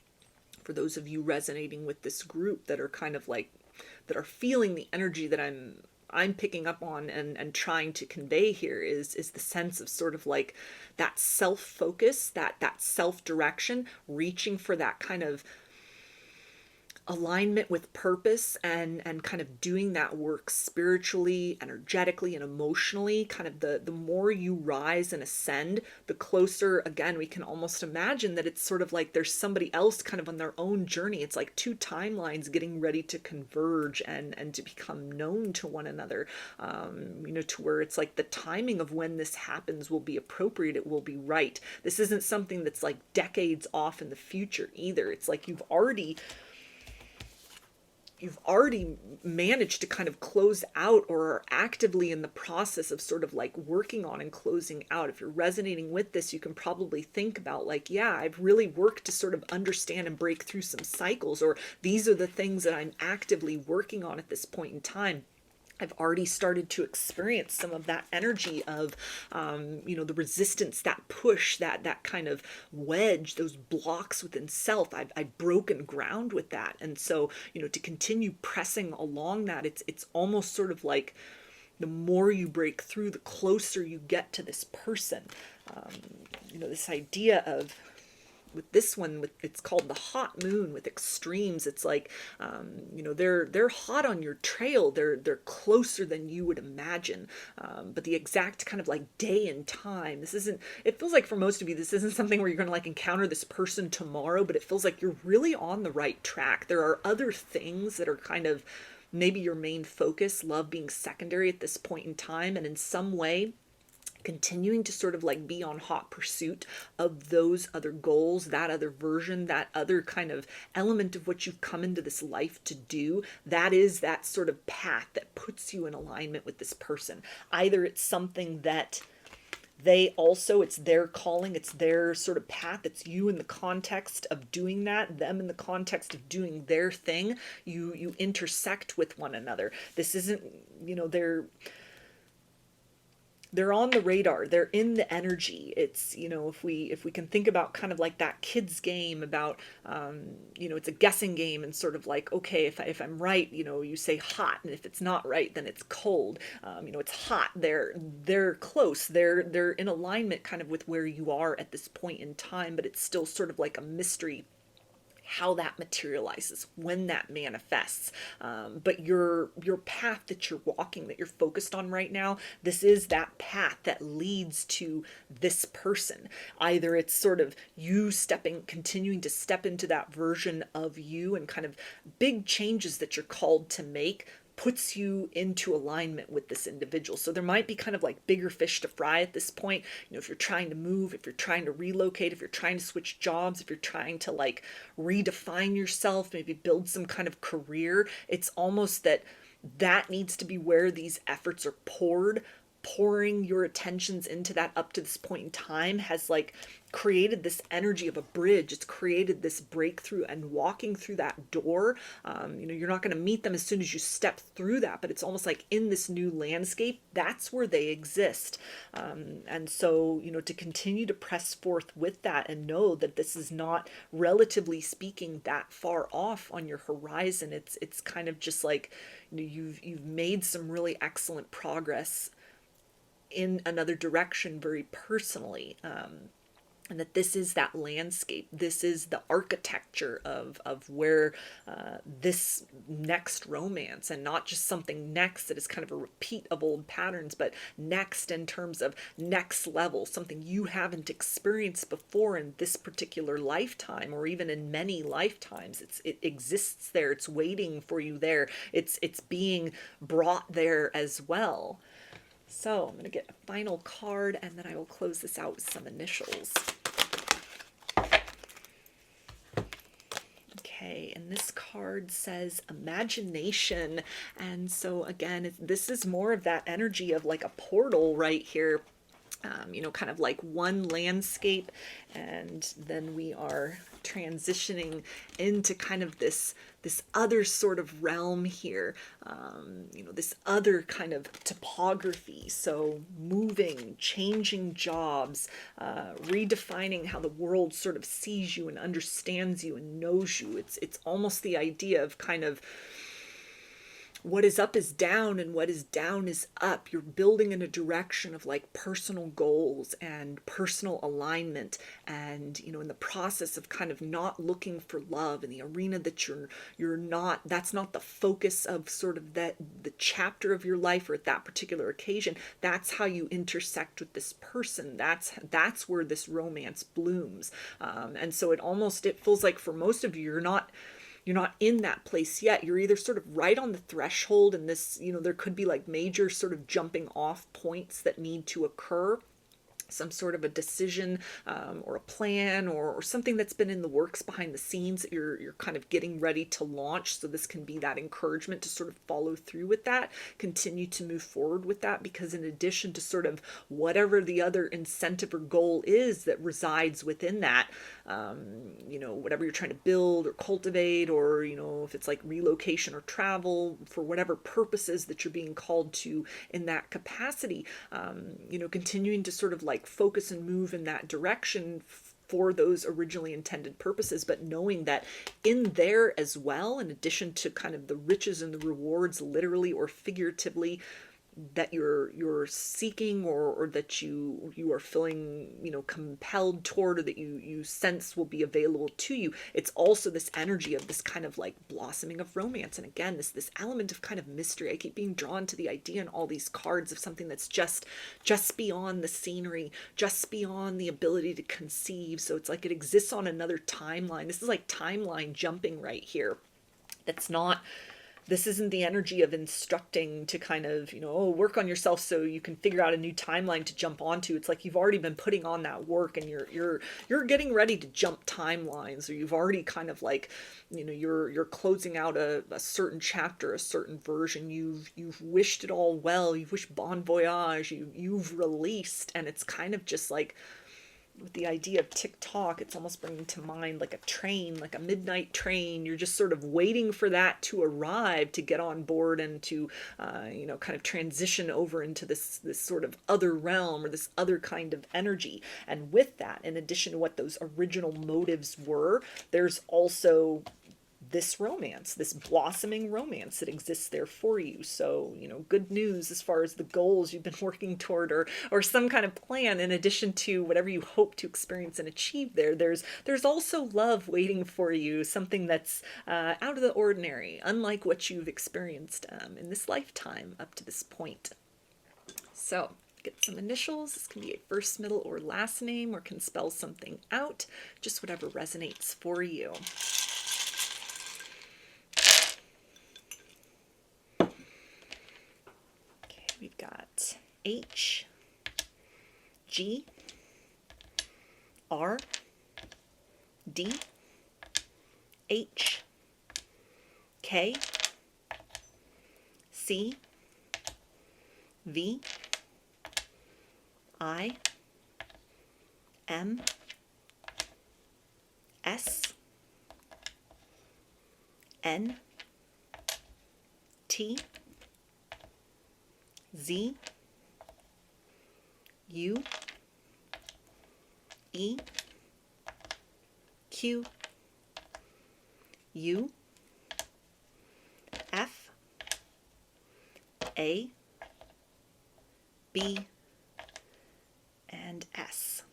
For those of you resonating with this group that are kind of like, that are feeling the energy that I'm picking up on and trying to convey here is the sense of sort of like that self-focus, that self-direction, reaching for that kind of alignment with purpose and kind of doing that work spiritually, energetically, and emotionally, kind of the more you rise and ascend, the closer, again, we can almost imagine that it's sort of like there's somebody else kind of on their own journey. It's like two timelines getting ready to converge and to become known to one another, to where it's like the timing of when this happens will be appropriate, it will be right. This isn't something that's like decades off in the future either. It's like you've already managed to kind of close out, or are actively in the process of sort of like working on and closing out. If you're resonating with this, you can probably think about like, yeah, I've really worked to sort of understand and break through some cycles, or these are the things that I'm actively working on at this point in time. I've already started to experience some of that energy of, the resistance, that push, that kind of wedge, those blocks within self. I've broken ground with that. And so, to continue pressing along that, it's almost sort of like the more you break through, the closer you get to this person. This idea of, with this one, it's called the hot moon with extremes. It's like, they're hot on your trail. They're closer than you would imagine. But the exact kind of like day and time, it feels like for most of you, this isn't something where you're going to like encounter this person tomorrow, but it feels like you're really on the right track. There are other things that are kind of maybe your main focus, love being secondary at this point in time. And in some way, continuing to sort of like be on hot pursuit of those other goals, that other version, that other kind of element of what you've come into this life to do. That is that sort of path that puts you in alignment with this person. Either it's something that it's their calling, it's their sort of path, it's you in the context of doing that, them in the context of doing their thing. You intersect with one another. This isn't, they're on the radar, they're in the energy. It's, if we can think about kind of like that kids game about, it's a guessing game, and sort of like, okay, if I'm right, you say hot, and if it's not right, then it's cold. It's hot, they're close, they're in alignment kind of with where you are at this point in time, but it's still sort of like a mystery how that materializes, when that manifests. But your path that you're walking, that you're focused on right now, this is that path that leads to this person. Either it's sort of you continuing to step into that version of you, and kind of big changes that you're called to make puts you into alignment with this individual. So there might be kind of like bigger fish to fry at this point. If you're trying to move, if you're trying to relocate, if you're trying to switch jobs, if you're trying to like redefine yourself, maybe build some kind of career, it's almost that needs to be where these efforts are pouring your attentions into that up to this point in time has like created this energy of a bridge. It's created this breakthrough, and walking through that door, you're not going to meet them as soon as you step through that, but it's almost like in this new landscape, that's where they exist. And so, to continue to press forth with that, and know that this is not, relatively speaking, that far off on your horizon. It's kind of just like, you've made some really excellent progress in another direction very personally, and that this is that landscape, this is the architecture of where this next romance, and not just something next that is kind of a repeat of old patterns, but next in terms of next level, something you haven't experienced before in this particular lifetime, or even in many lifetimes. It exists there, it's waiting for you there, it's being brought there as well. So I'm going to get a final card, and then I will close this out with some initials. Okay, and this card says imagination. And so again, this is more of that energy of like a portal right here. Kind of like one landscape, and then we are transitioning into kind of this other sort of realm here, this other kind of topography. So moving, changing jobs, redefining how the world sort of sees you and understands you and knows you. It's almost the idea of kind of what is up is down and what is down is up. You're building in a direction of like personal goals and personal alignment, and in the process of kind of not looking for love in the arena that you're not, that's not the focus of sort of the chapter of your life or at that particular occasion. That's how you intersect with this person. That's where this romance blooms. And so it feels like for most of you, you're not in that place yet. You're either sort of right on the threshold, and this, there could be like major sort of jumping off points that need to occur, some sort of a decision, or a plan, or something that's been in the works behind the scenes that you're kind of getting ready to launch. So this can be that encouragement to sort of follow through with that, continue to move forward with that, because in addition to sort of whatever the other incentive or goal is that resides within that, whatever you're trying to build or cultivate, or, if it's like relocation or travel, for whatever purposes that you're being called to in that capacity, continuing to sort of like focus and move in that direction for those originally intended purposes, but knowing that in there as well, in addition to kind of the riches and the rewards, literally or figuratively, that you're seeking, or that you are feeling compelled toward, or that you sense will be available to you, it's also this energy of this kind of like blossoming of romance. And again, this element of kind of mystery. I keep being drawn to the idea in all these cards of something that's just beyond the scenery, just beyond the ability to conceive. So it's like it exists on another timeline. This is like timeline jumping right here. This isn't the energy of instructing to kind of, work on yourself so you can figure out a new timeline to jump onto. It's like you've already been putting on that work, and you're getting ready to jump timelines, or you've already kind of like, you're closing out a certain chapter, a certain version. You've wished it all well. You've wished bon voyage. You've released, and it's kind of just like, with the idea of TikTok, it's almost bringing to mind like a train, like a midnight train. You're just sort of waiting for that to arrive, to get on board, and to, kind of transition over into this sort of other realm, or this other kind of energy. And with that, in addition to what those original motives were, there's also this romance, this blossoming romance that exists there for you. So, good news as far as the goals you've been working toward, or some kind of plan, in addition to whatever you hope to experience and achieve there. There's also love waiting for you, something that's out of the ordinary, unlike what you've experienced in this lifetime up to this point. So, get some initials. This can be a first, middle, or last name, or can spell something out, just whatever resonates for you. We've got H, G, R, D, H, K, C, V, I, M, S, N, T, Z, U, E, Q, U, F, A, B, and S.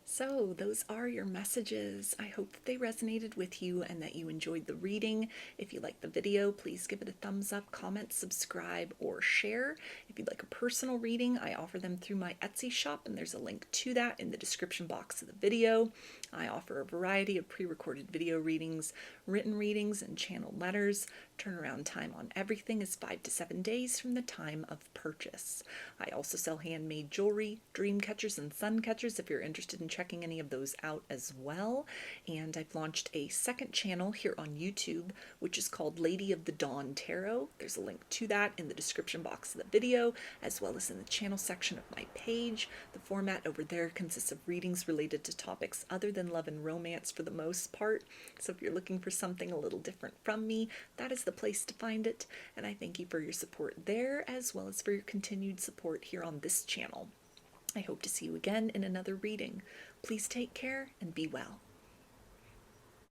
So those are your messages. I hope that they resonated with you and that you enjoyed the reading. If you liked the video, please give it a thumbs up, comment, subscribe, or share. If you'd like a personal reading, I offer them through my Etsy shop, and there's a link to that in the description box of the video. I offer a variety of pre-recorded video readings, written readings, and channeled letters. Turnaround time on everything is 5 to 7 days from the time of purchase. I also sell handmade jewelry, dream catchers, and sun catchers if you're interested in checking any of those out as well. And I've launched a second channel here on YouTube, which is called Lady of the Dawn Tarot. There's a link to that in the description box of the video, as well as in the channel section of my page. The format over there consists of readings related to topics other than love and romance for the most part. So if you're looking for something a little different from me, that is the place to find it. And I thank you for your support there, as well as for your continued support here on this channel. I hope to see you again in another reading. Please take care and be well.